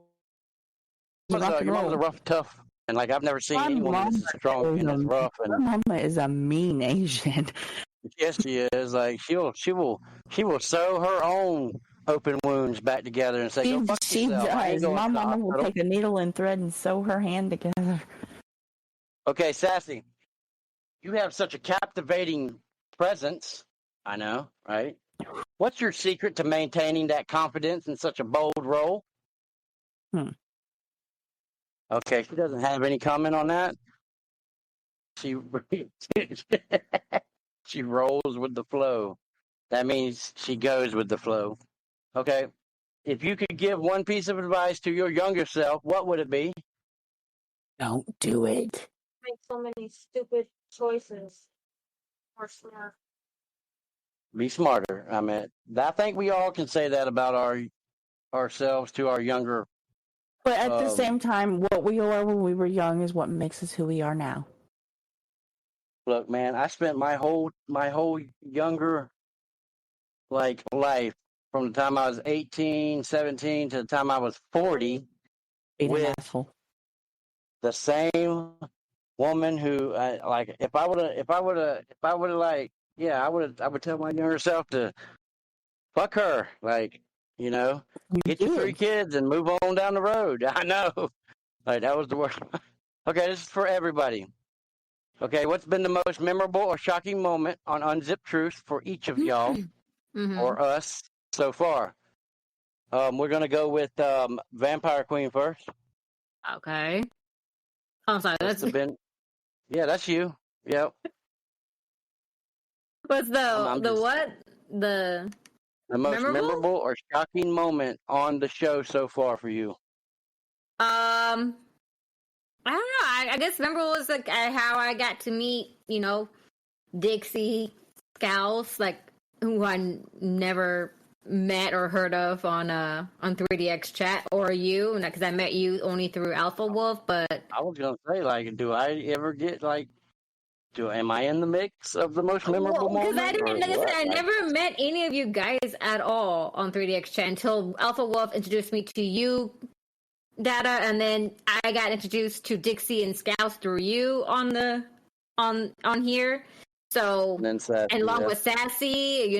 your mom was a rough, tough, and like I've never seen anyone that's strong and as rough. And my mama is a mean Asian. Yes, she is. Like she will sew her own open wounds back together and say, "Go fuck yourself." Does. My mama will take a needle and thread and sew her hand together. Okay, Sassy, you have such a captivating presence. I know, right? What's your secret to maintaining that confidence in such a bold role? Okay, she doesn't have any comment on that. She rolls with the flow. That means she goes with the flow. Okay. If you could give one piece of advice to your younger self, what would it be? Don't do it. Make so many stupid choices. Or smart. Be smarter. I mean, I think we all can say that about ourselves to our younger. But at the same time, what we were when we were young is what makes us who we are now. Look, man, I spent my whole younger life from the time I was 18, 17 to the time I was 40 with the same woman who I would tell my younger self to fuck her, get your 3 kids and move on down the road. I know. Like that was the word. Okay, this is for everybody. Okay, what's been the most memorable or shocking moment on Unzipped Truth for each of y'all or us so far? We're going to go with Vampire Queen first. Okay. I'm sorry. That's you. Yep. What's the most memorable or shocking moment on the show so far for you? I don't know. I guess memorable was like how I got to meet, Dixie Scouse, who I never met or heard of on 3DX chat, or you, because I met you only through Alpha Wolf. But I was gonna say, do I ever get am I in the mix of the most memorable moment? Because I never met any of you guys at all on 3DX chat until Alpha Wolf introduced me to you, Data, and then I got introduced to Dixie and Scouse through you on here. So and along with Sassy,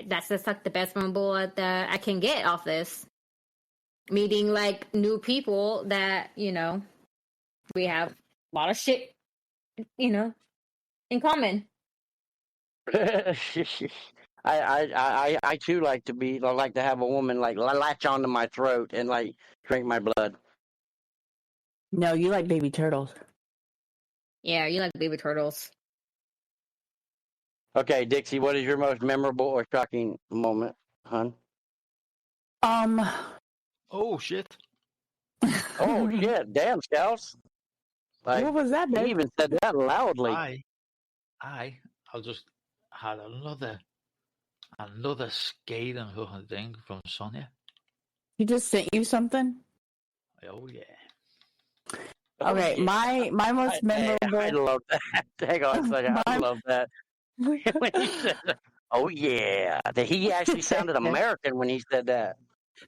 that's just the best memorable that I can get off this. Meeting new people that we have a lot of shit in common. I too like to have a woman latch onto my throat and drink my blood. No, you like baby turtles. Yeah, you like baby turtles. Okay, Dixie, what is your most memorable or shocking moment, hun? Oh shit! Oh shit! Damn, Scouts! Like What was that, he babe? even said that loudly. I just had another scathing fucking thing from Sonya. He just sent you something? Oh yeah. Oh, Okay, yeah. my most memorable. I love that. Hang on a second. I my- love that. When he said that, oh yeah, that he actually sounded American when he said that.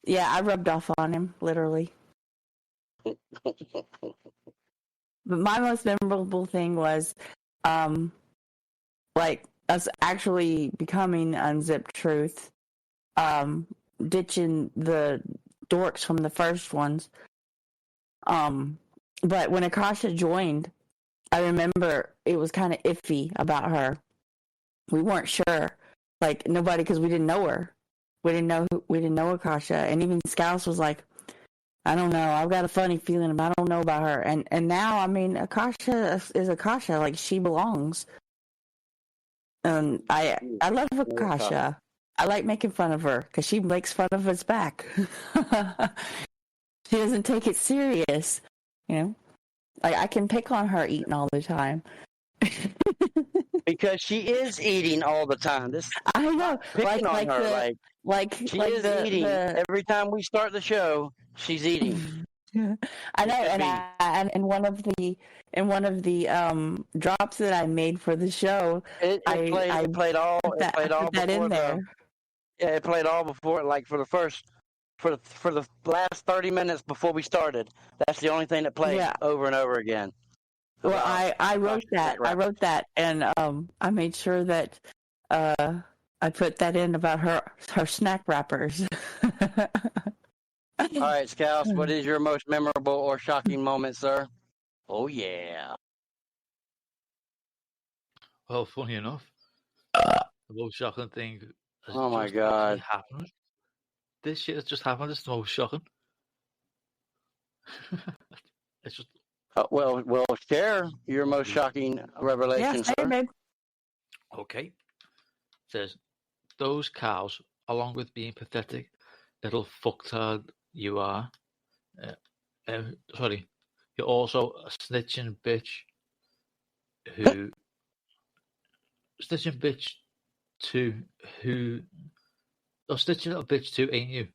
Yeah, I rubbed off on him, literally. But my most memorable thing was, like us actually becoming Unzipped Truth, ditching the dorks from the first ones. But when Akasha joined, I remember it was kind of iffy about her. We weren't sure, like nobody, because we didn't know her. We didn't know Akasha, and even Scouse was like, I don't know. I've got a funny feeling, but I don't know about her. And now, I mean, Akasha is Akasha. Like, she belongs. And I love Akasha. I like making fun of her because she makes fun of us back. She doesn't take it serious, you know. Like, I can pick on her eating all the time. Because she is eating all the time. This I know, picking on her, she is eating every time we start the show. She's eating. I know, and in one of the drops that I made for the show, It played all before, like for the last 30 minutes before we started. That's the only thing that played over and over again. Well, I wrote that, and I made sure that I put that in about her snack wrappers. All right, Scouts, what is your most memorable or shocking moment, sir? Oh, yeah. Well, funny enough, the most shocking thing has my God. happened. This shit has just happened. It's the most shocking. It's just... well, share your most shocking revelation, sir. Babe. Okay. It says, those cows, along with being pathetic little fucktard you are, sorry, you're also a snitching bitch who... snitching bitch to who... Oh, snitching little bitch too, ain't you?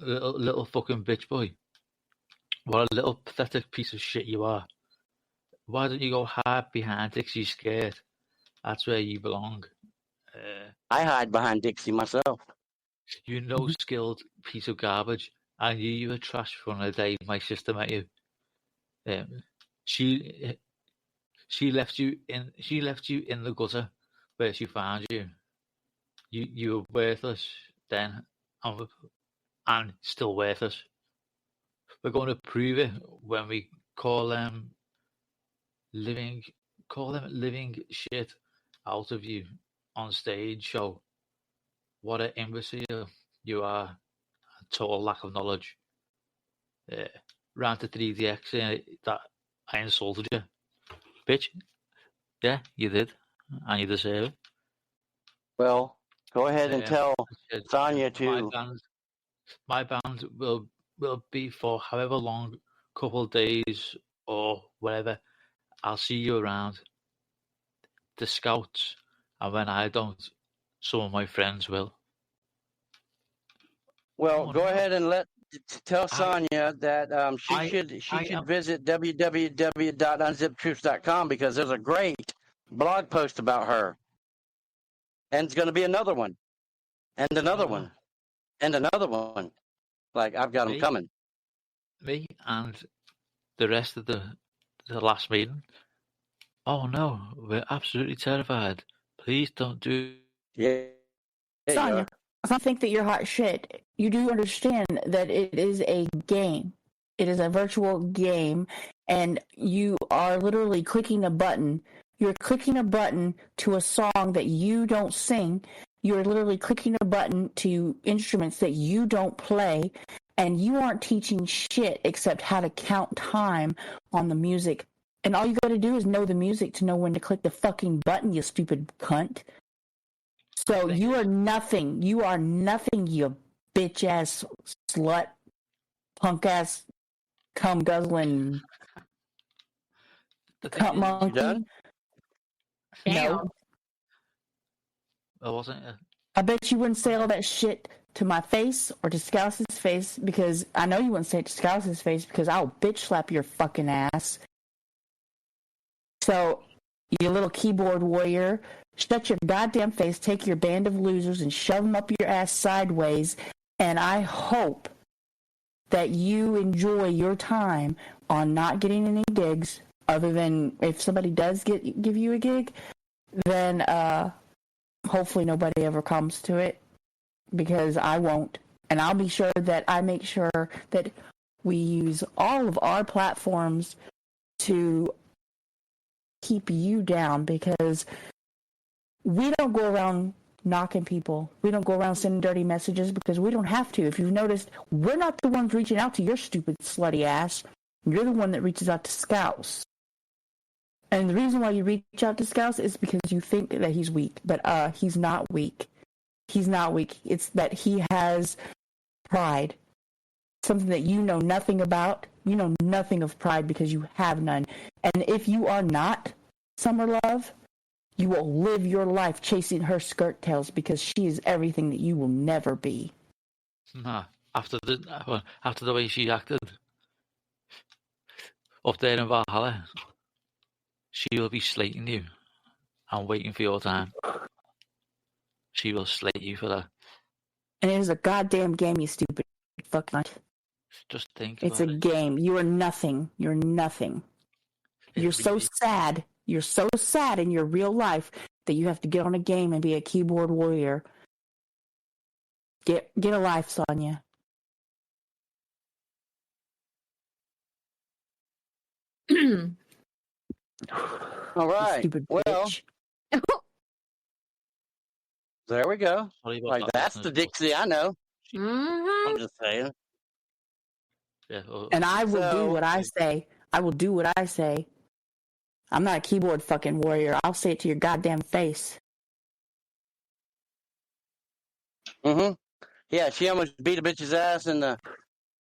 Little fucking bitch boy. What a little pathetic piece of shit you are. Why don't you go hide behind Dixie's skirt? That's where you belong. I hide behind Dixie myself. You no skilled piece of garbage. I knew you were trash from the day my sister met you. She left you in the gutter where she found you. You were worthless then, and still worthless. We're going to prove it when we call them living shit out of you on stage. So, what an imbecile you are! A total lack of knowledge. Round to 3DX that I insulted you, bitch. Yeah, you did, and you deserve it. Well, go ahead and tell Sonya to. My band will be for however long, couple of days or whatever. I'll see you around. The Scouts, and when I don't, some of my friends will. Well, go ahead and tell Sonya that she should visit www.unzippedtruth.com because there's a great blog post about her, and it's going to be another one, and another one, and another one. Like I've got them coming. Me and the rest of the last meeting. Oh no, we're absolutely terrified. Please don't do. Yeah, Sonya, I think that you're hot shit. You do understand that it is a game. It is a virtual game, and you are literally clicking a button. You're clicking a button to a song that you don't sing. You're literally clicking a button to instruments that you don't play, and you aren't teaching shit except how to count time on the music. And all you got to do is know the music to know when to click the fucking button, you stupid cunt. So you are nothing. You are nothing, you bitch ass slut, punk ass, cum guzzling cunt monkey. You done? No. I wasn't. I bet you wouldn't say all that shit to my face or to Scouse's face, because I know you wouldn't say it to Scouse's face, because I'll bitch slap your fucking ass. So, you little keyboard warrior, shut your goddamn face, take your band of losers and shove them up your ass sideways, and I hope that you enjoy your time on not getting any gigs, other than if somebody does give you a gig, then hopefully nobody ever comes to it, because I won't. And I'll be sure that I make sure that we use all of our platforms to keep you down, because we don't go around knocking people. We don't go around sending dirty messages, because we don't have to. If you've noticed, we're not the ones reaching out to your stupid slutty ass. You're the one that reaches out to Scouse. And the reason why you reach out to Scouse is because you think that he's weak. But he's not weak. He's not weak. It's that he has pride. Something that you know nothing about. You know nothing of pride because you have none. And if you are not Summer Love, you will live your life chasing her skirt tails, because she is everything that you will never be. Nah, after the way she acted up there in Valhalla, she will be slating you and waiting for your time. She will slate you for that. And it is a goddamn game, you stupid fuck nut. Just think It's a about it. game. You are nothing. You're nothing. You're so sad. You're so sad in your real life that you have to get on a game and be a keyboard warrior. Get a life, Sonya. All right. Stupid Well, bitch. there we go. Sorry about Like, that, that's the listeners, Dixie I know. Mm-hmm. I'm just saying. Yeah, And I will do So- what I say. I will do what I say. I'm not a keyboard fucking warrior. I'll say it to your goddamn face. Mm-hmm. Yeah, she almost beat a bitch's ass in the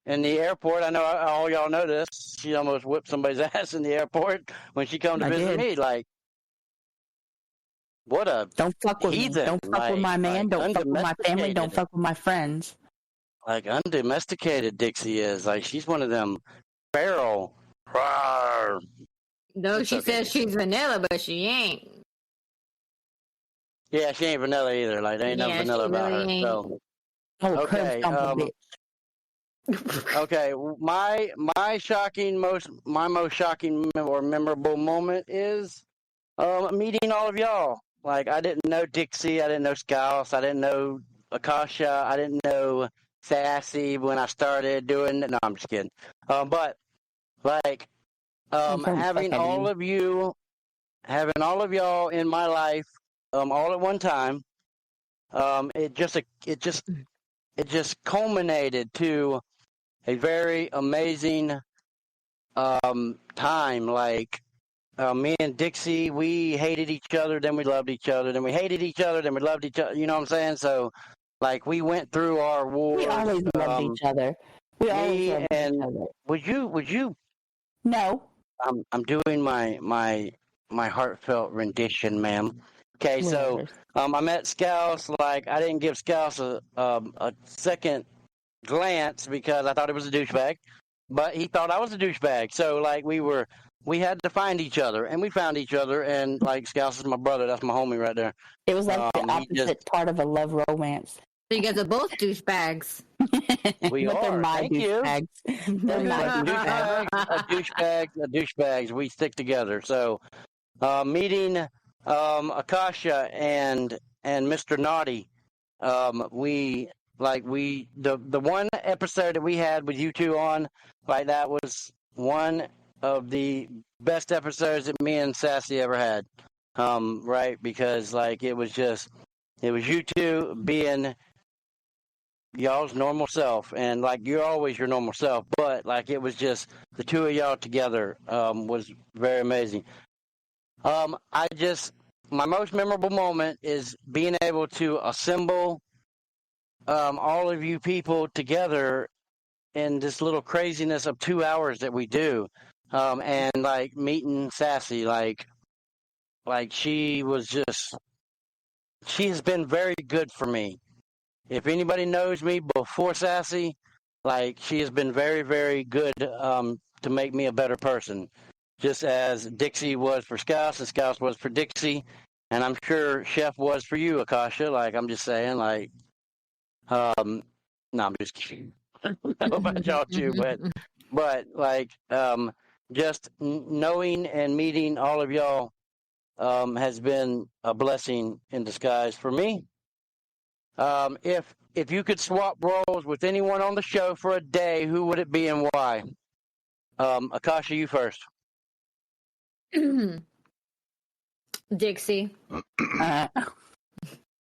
airport. I know all y'all know this. She almost whipped somebody's ass in the airport when she come to I visit did. me. Like, what a Don't fuck with me. heathen. Don't fuck with my man. Don't fuck with my family. Don't fuck with my friends. Like, undomesticated Dixie is. Like, she's one of them feral. Rawr. Though It's she okay. says she's vanilla, but she ain't. Yeah, she ain't vanilla either. Like, there ain't no Yeah, vanilla she about really her. ain't. So, Oh, Okay, curb stomp a bitch. okay, my most shocking or memorable moment is meeting all of y'all. Like, I didn't know Dixie, I didn't know Scouse, I didn't know Akasha, I didn't know Sassy when I started doing. No, I'm just kidding. But like having all of y'all in my life, all at one time, it just culminated to a very amazing time. Like, me and Dixie, we hated each other, then we loved each other, then we hated each other, then we loved each other. You know what I'm saying? So, like, we went through our wars. We always loved each other. We always loved and each other. Would you? No. I'm doing my heartfelt rendition, ma'am. Okay, so I met Scouse. Like, I didn't give Scouse a second glance because I thought it was a douchebag, but he thought I was a douchebag. So, like, we had to find each other, and we found each other. And, like, Scouse is my brother. That's my homie right there. It was like the he opposite part of a love romance. So you guys are both douchebags. We But they're are. my Thank you. douchebags. They're my douchebags. douchebags, we stick together. So, meeting Akasha and Mr. Naughty, the one episode that we had with you two on, like, that was one of the best episodes that me and Sassy ever had. Right, because, like, it was you two being y'all's normal self, and like you're always your normal self, but like it was just the two of y'all together was very amazing. My most memorable moment is being able to assemble all of you people together in this little craziness of 2 hours that we do, and like meeting Sassy, like she has been very good for me. If anybody knows me before Sassy, like she has been very, very good to make me a better person. Just as Dixie was for Scouse and Scouse was for Dixie, and I'm sure Chef was for you, Akasha. Like I'm just saying, like, no, I'm just kidding. I don't know about y'all too, but like, just knowing and meeting all of y'all has been a blessing in disguise for me. If you could swap roles with anyone on the show for a day, who would it be and why? Akasha, you first. Dixie.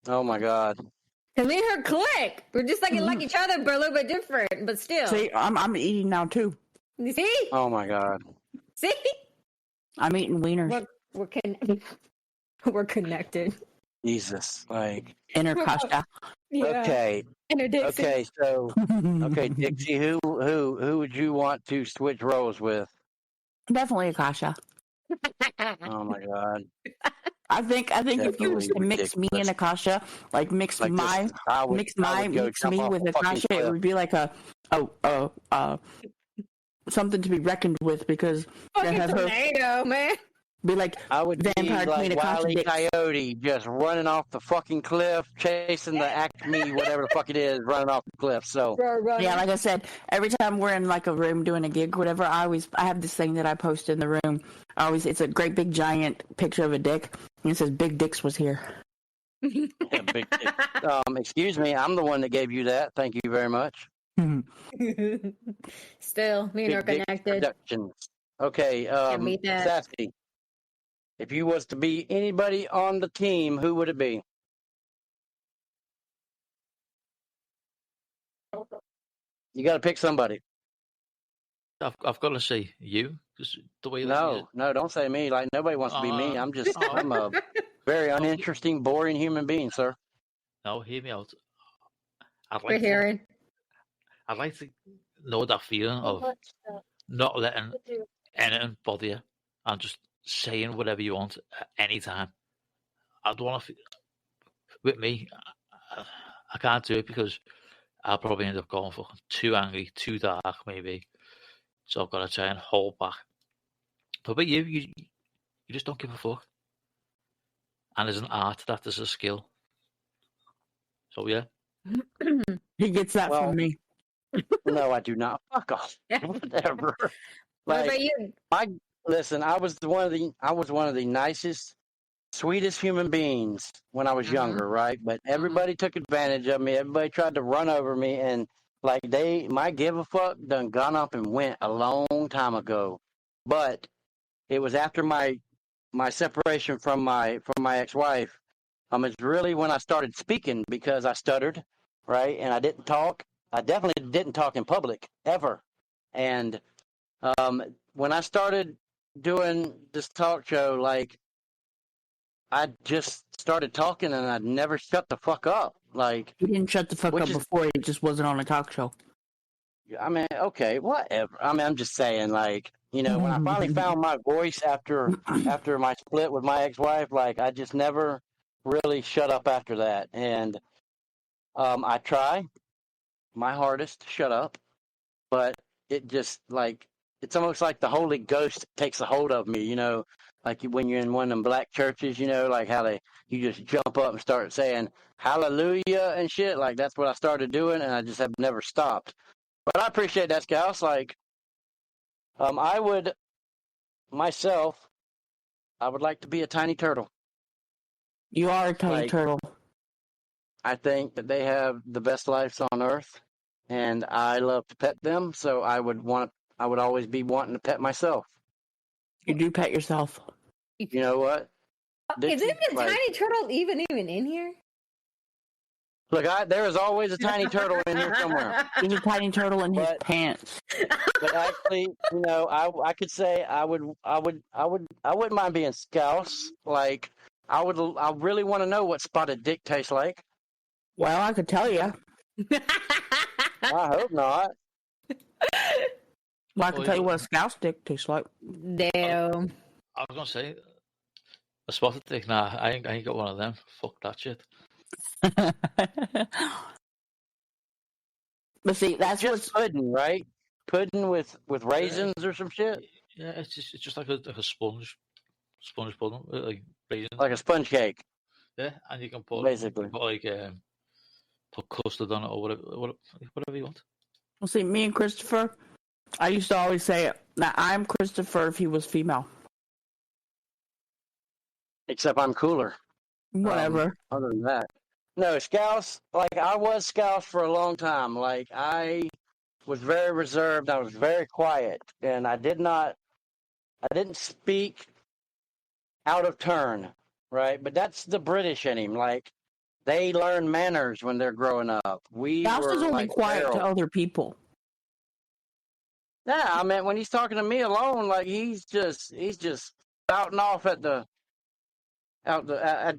Oh my God. Cause me and her click. We're just like each other, but a little bit different. But still. See, I'm eating now too. You see? Oh my God. See? I'm eating wieners. We're connected. Jesus, like Inter-Kasha. Yeah. okay, Inter-Dixie. okay. So, okay, Dixie, who would you want to switch roles with? Definitely Akasha. Oh my God. I think if you was to mix me and Akasha, like mix me with Akasha, it would be like a something to be reckoned with, because fucking have tornado, man. Be like I would Vampire be like Queen Wile E. Akasha Coyote, just running off the fucking cliff, chasing the Acme, whatever the fuck it is, running off the cliff. So yeah, like I said, every time we're in like a room doing a gig, or whatever, I have this thing that I post in the room. It's a great big giant picture of a dick, and it says "Big Dicks was here." Yeah, big dick. Excuse me, I'm the one that gave you that. Thank you very much. Still, me and her connected. Productions. Okay, Sassy. If you was to be anybody on the team, who would it be? You got to pick somebody. I've got to say you, because the way. No, don't say me. Like nobody wants to be me. I'm a very uninteresting, boring human being, sir. No, hear me out. I'd like to know that feeling of not letting anything bother you and just saying whatever you want at any time. I don't want to. With me, I can't do it because I'll probably end up going fucking too angry, too dark, maybe. So I've got to try and hold back. But with you just don't give a fuck. And there's an art to that, there's a skill. So yeah. He gets that from me. No, I do not. Fuck off. Whatever. What about you? Listen, I was one of the nicest, sweetest human beings when I was younger, right? But everybody took advantage of me. Everybody tried to run over me, and like my give a fuck done gone up and went a long time ago. But it was after my separation from my ex-wife. It's really when I started speaking, because I stuttered, right? And I didn't talk. I definitely didn't talk in public ever. And when I started doing this talk show, like I just started talking and I'd never shut the fuck up. Like he didn't shut the fuck up before. He just wasn't on a talk show. I mean, okay, whatever. I mean, I'm just saying, like, you know, when I finally found my voice after my split with my ex-wife, like I just never really shut up after that. And I try my hardest to shut up, but it just like it's almost like the Holy Ghost takes a hold of me, you know, like when you're in one of them black churches, you know, like how you just jump up and start saying hallelujah and shit. Like that's what I started doing, and I just have never stopped. But I appreciate that, Scouts. Like, I would like to be a tiny turtle. You are a tiny turtle. I think that they have the best lives on Earth, and I love to pet them. So I would always be wanting to pet myself. You do pet yourself. You know what? Is even a tiny turtle even in here? Look, there is always a tiny turtle in here somewhere. There's a tiny turtle in his But- pants. But actually, I could say I wouldn't mind being Scouse. Like, I really want to know what spotted dick tastes like. Well, I could tell you. I hope not. Well, I can tell you what a scouse dick tastes like. Damn. I was gonna say a spotted dick. Nah, I ain't got one of them. Fuck that shit. But see, that's Just what's pudding, right? Pudding with raisins or some shit, Yeah, it's just like a sponge pudding, like raisins. like a sponge cake. Yeah, and you can put Basically. put custard on it or whatever you want. well. See, me and Christopher, I used to always say it. Now I'm Christopher if he was female. Except I'm cooler. Whatever. Other than that, no Scouse. Like I was Scouse for a long time. Like I was very reserved. I was very quiet, and I didn't speak out of turn, right? But that's the British in him. Like they learn manners when they're growing up. We Scouse were is only like quiet feral. to other people. Yeah, I mean when he's talking to me alone, like he's just spouting off at the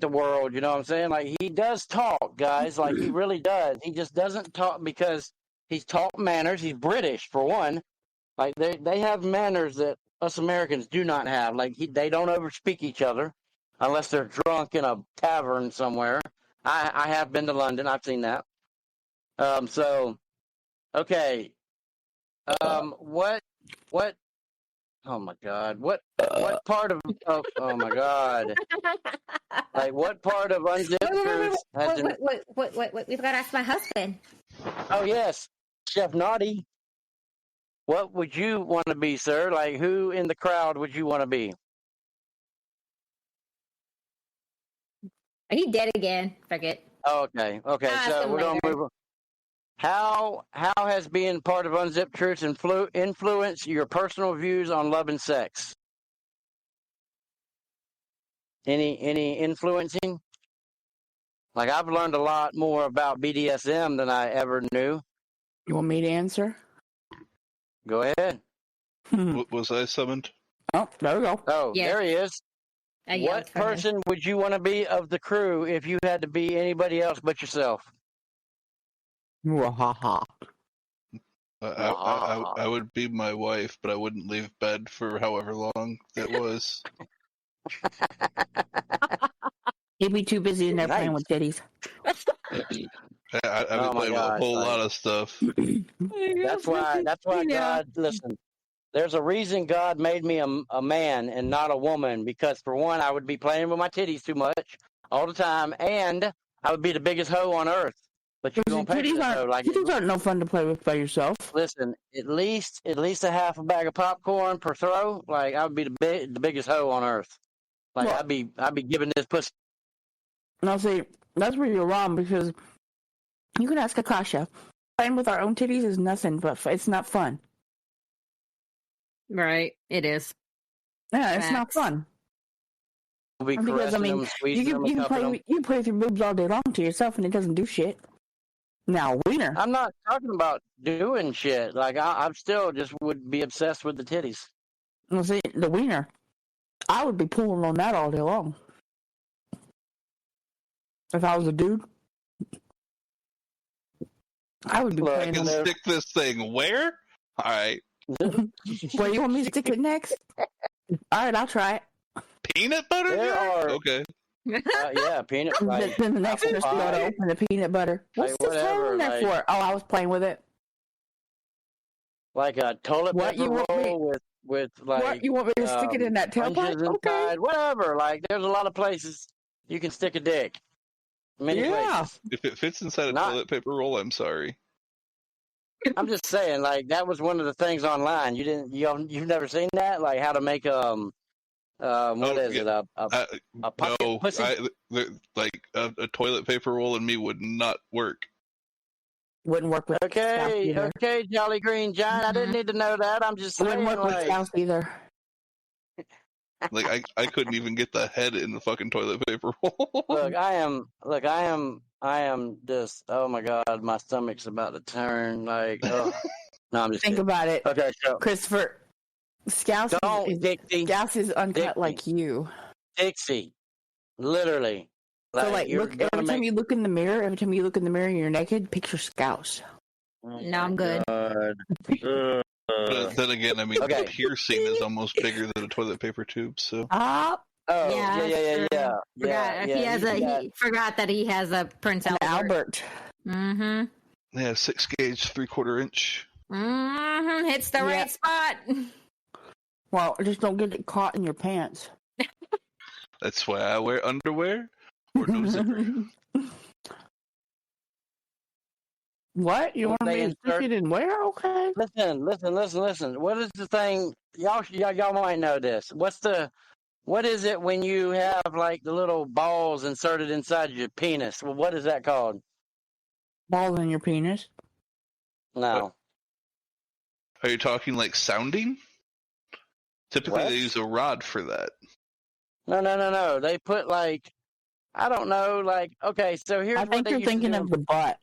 world. You know what I'm saying? Like he does talk, guys. Like he really does. He just doesn't talk because he's taught manners. He's British for one. Like they have manners that us Americans do not have. Like they don't overspeak each other unless they're drunk in a tavern somewhere. I have been to London. I've seen that. So, okay. What? Oh my God! What part of? Oh my God! Like what part of Unzipped Truth has? Wait. We've got to ask my husband. Oh yes, Chef Naughty. What would you want to be, sir? Like who in the crowd would you want to be? He dead again. Forget. Okay. Ask So him we're gonna later. move on. How has being part of Unzipped Truth influenced your personal views on love and sex? Any influencing? Like I've learned a lot more about BDSM than I ever knew. You want me to answer? Go ahead. Was I summoned? Oh, there we go. Oh, Yeah. there he is. I yelled What for him. person would you want to be of the crew if you had to be anybody else but yourself? Wahaha. I would be my wife, but I wouldn't leave bed for however long it was. He'd be too busy in there playing Nice. with titties. I'd Oh be my playing with a gosh, whole like- lot of stuff. That's why God, listen, there's a reason God made me a man and not a woman, because for one, I would be playing with my titties too much all the time, and I would be the biggest hoe on earth. But you don't pay for that, though. Like, Titties aren't no fun to play with by yourself. listen, at least a half a bag of popcorn per throw. Like I would be the biggest hoe on earth. Like Well- I'd be giving this pussy. Now, see, that's where you're wrong, because you can ask Akasha. Playing with our own titties is nothing, but it's not fun. Right. It is. Yeah, it's not Facts. fun. We'll be Because, I caressing mean, them, squeezing them, You cupping them. can play with your boobs all day long to yourself, and it doesn't do shit. Now, wiener. I'm not talking about doing shit. Like I'm still just would be obsessed with the titties. Well, see, the wiener. I would be pulling on that all day long. If I was a dude, I would be Look, I playing can on there. stick this thing where? All right, Where you want me to stick it next? All right, I'll try it. peanut butter There jar? are- Okay. Yeah, peanut. Like, Then the next apple person got to pie. open the peanut butter. Like, What's this whatever, hole in there like- for? Oh, I was playing with it. Like a toilet What paper you want me- roll with like What, you want me to stick it in that tailpipe? sponges Okay. inside, whatever. Like there's a lot of places you can stick a dick. Many Yeah. places. If it fits inside a Not- toilet paper roll, I'm sorry. I'm just saying, like that was one of the things online. You've never seen that? Like how to make what is yeah. it? A pocket No, pussy? a toilet paper roll and me would not work. Wouldn't work with Scouse Okay, either. okay, Jolly Green Giant. I didn't need to know that. I'm just saying, Wouldn't work with like, Scouse either. Like I couldn't even get the head in the fucking toilet paper roll. I am just, oh my God, my stomach's about to turn. Like, oh. No, I'm just Think kidding. about it, Okay, so Christopher. Scouse is uncut Dixie. like you. Dixie, literally. So like, you're look every time you look in the mirror. Every time you look in the mirror, and you're naked. Picture Scouse. No, I'm good. But then again, I mean, Okay. the piercing is almost bigger than a toilet paper tube. So Ah, Oh, Yeah, yeah. He forgot that he has a Prince Albert. Mm-hmm. yeah, 6-gauge 3/4 inch. Mm-hmm. Hits the right spot. well, just don't get it caught in your pants. That's why I wear underwear or no zipper. What? You want to be interested in where? Okay. Listen. What is the thing? Y'all might know this. What is it when you have like the little balls inserted inside your penis? Well, what is that called? Balls in your penis. No. Are you talking like sounding? Typically, What? they use a rod for that. No. They put like, I don't know, like, okay, so here's I what think they you're used to thinking do. of the butt.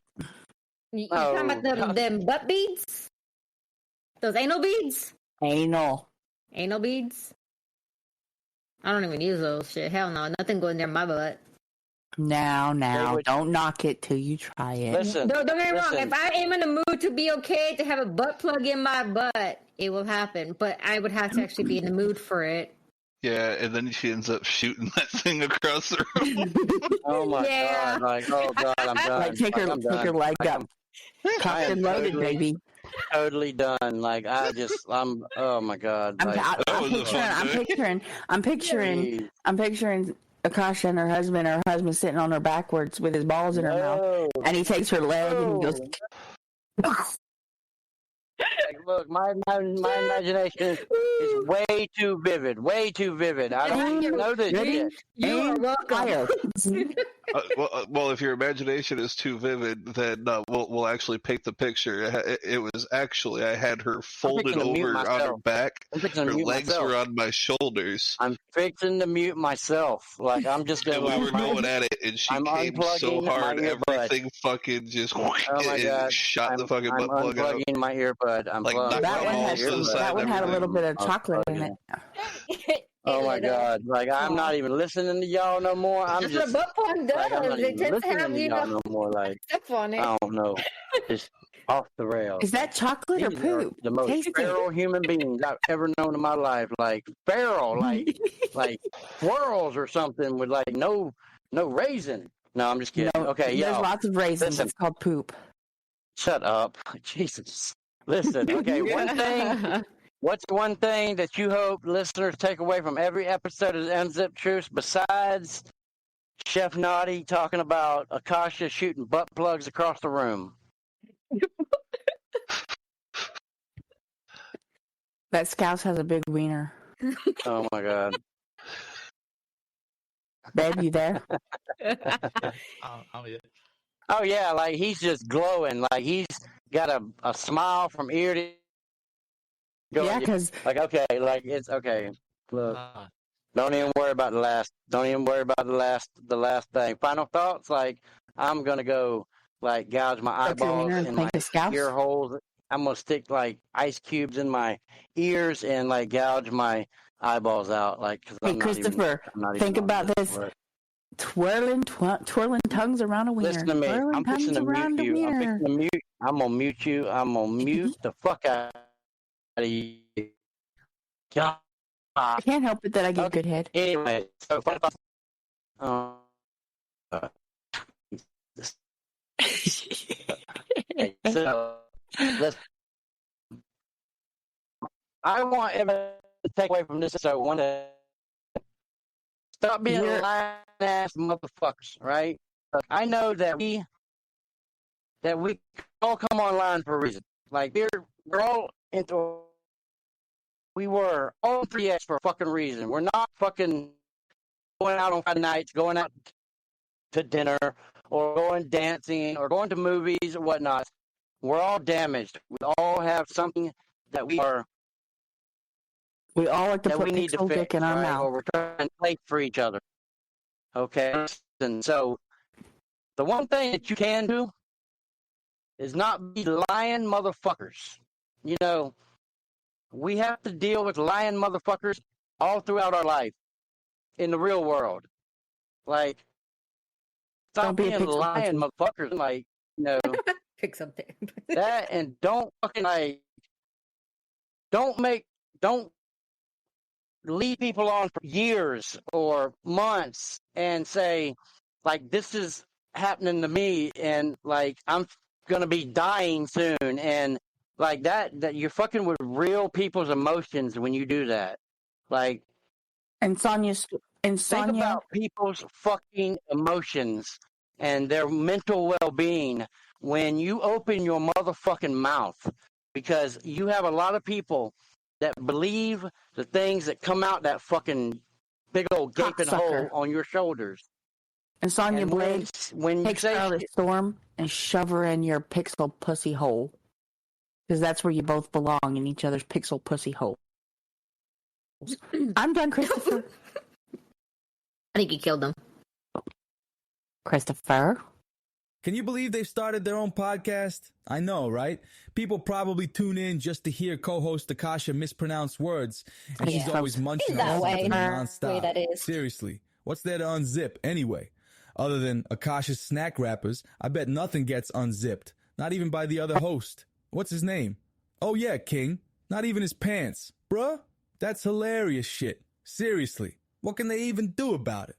You talking about them butt beads? Those anal beads? Anal. Anal beads? I don't even use those shit. Hell no. Nothing going near my butt. Now. Don't knock it till you try it. Listen. Don't get me wrong. If I am in the mood to be okay to have a butt plug in my butt, it will happen. But I would have to actually be in the mood for it. Yeah, and then she ends up shooting that thing across the room. Oh my God! Like, oh God, I'm done. Like take her leg up. Cocked and loaded, baby. Totally done. Like I'm. Oh my God! I'm picturing Akasha and her husband sitting on her backwards with his balls in her mouth, and he takes her leg and he goes. Like, look, my imagination is way too vivid. I don't even know this shit. You are welcome. Well, if your imagination is too vivid, then we'll actually paint the picture. It was actually, I had her folded over on her back. Her legs were on my shoulders. I'm fixing to mute myself. Like, I'm just going. And we were going at it, and she came so hard, everything fucking just shot the fucking butt plug out. I'm unplugging my earbud. That one had a little bit of chocolate in it. Oh my God! Like, I'm not even listening to y'all no more. I'm just. That's what butt plug does. I'm not even listening to y'all no more. Like, step on it. I don't know. Just off the rails. Is that chocolate or poop? The most feral human beings I've ever known in my life. Like feral, like squirrels or something with like no raisin. No, I'm just kidding. No, okay, there's lots of raisins. Listen. It's called poop. Shut up, Jesus. Listen, okay. One thing. What's one thing that you hope listeners take away from every episode of Unzipped Truths besides Chef Naughty talking about Akasha shooting butt plugs across the room? That Scouse has a big wiener. Oh my God. Babe, you there? Oh yeah, like he's just glowing. Like he's got a smile from ear to yeah, because like okay, like it's okay. Look, don't even worry about the last. Don't even worry about the last thing. Final thoughts. Like I'm gonna go like gouge my eyeballs and my ear holes. I'm gonna stick like ice cubes in my ears and like gouge my eyeballs out. Like, cause hey, Christopher, think about this. Twirling tongues around a wiener. Listen to me. I'm fixing to mute you. I'm gonna mute you. I'm gonna mute the fuck out of you. God. I can't help it that I get good head. Anyway, so I want everyone to take away from this episode one day. Stop being lying ass motherfuckers, right? I know that we all come online for a reason. Like we're all into. We were all 3X for a fucking reason. We're not fucking going out on Friday nights, going out to dinner, or going dancing, or going to movies or whatnot. We're all damaged. We all have something that we are We all like to that put we need to pixel fix, dick in our right? mouth. Or we're trying to play for each other. Okay? And so the one thing that you can do is not be lying motherfuckers. You know, we have to deal with lying motherfuckers all throughout our life in the real world. Like, Don't stop be a being pixel lying pussy. motherfuckers. Like, you know, Pick something. that, and don't fucking, like, don't lead people on for years or months and say, like, this is happening to me and, like, I'm going to be dying soon. And, like, that you're fucking with real people's emotions when you do that. Like, And Sonya, think about people's fucking emotions and their mental well-being when you open your motherfucking mouth, because you have a lot of people that believe the things that come out that fucking big old gaping hole Cocksucker. on your shoulders. And Sonya And Blade when you take say Charlotte shit, Storm and shove her in your pixel pussy hole. Because that's where you both belong, in each other's pixel pussy hole. I'm done, Christopher. I think you killed him. Christopher? Can you believe they've started their own podcast? I know, right? People probably tune in just to hear co-host Akasha mispronounce words, and she's always munching He's that on way. something Way nonstop. that is. Seriously, what's there to unzip anyway? Other than Akasha's snack wrappers, I bet nothing gets unzipped. Not even by the other host. What's his name? Oh yeah, King. Not even his pants. Bruh, that's hilarious shit. Seriously, what can they even do about it?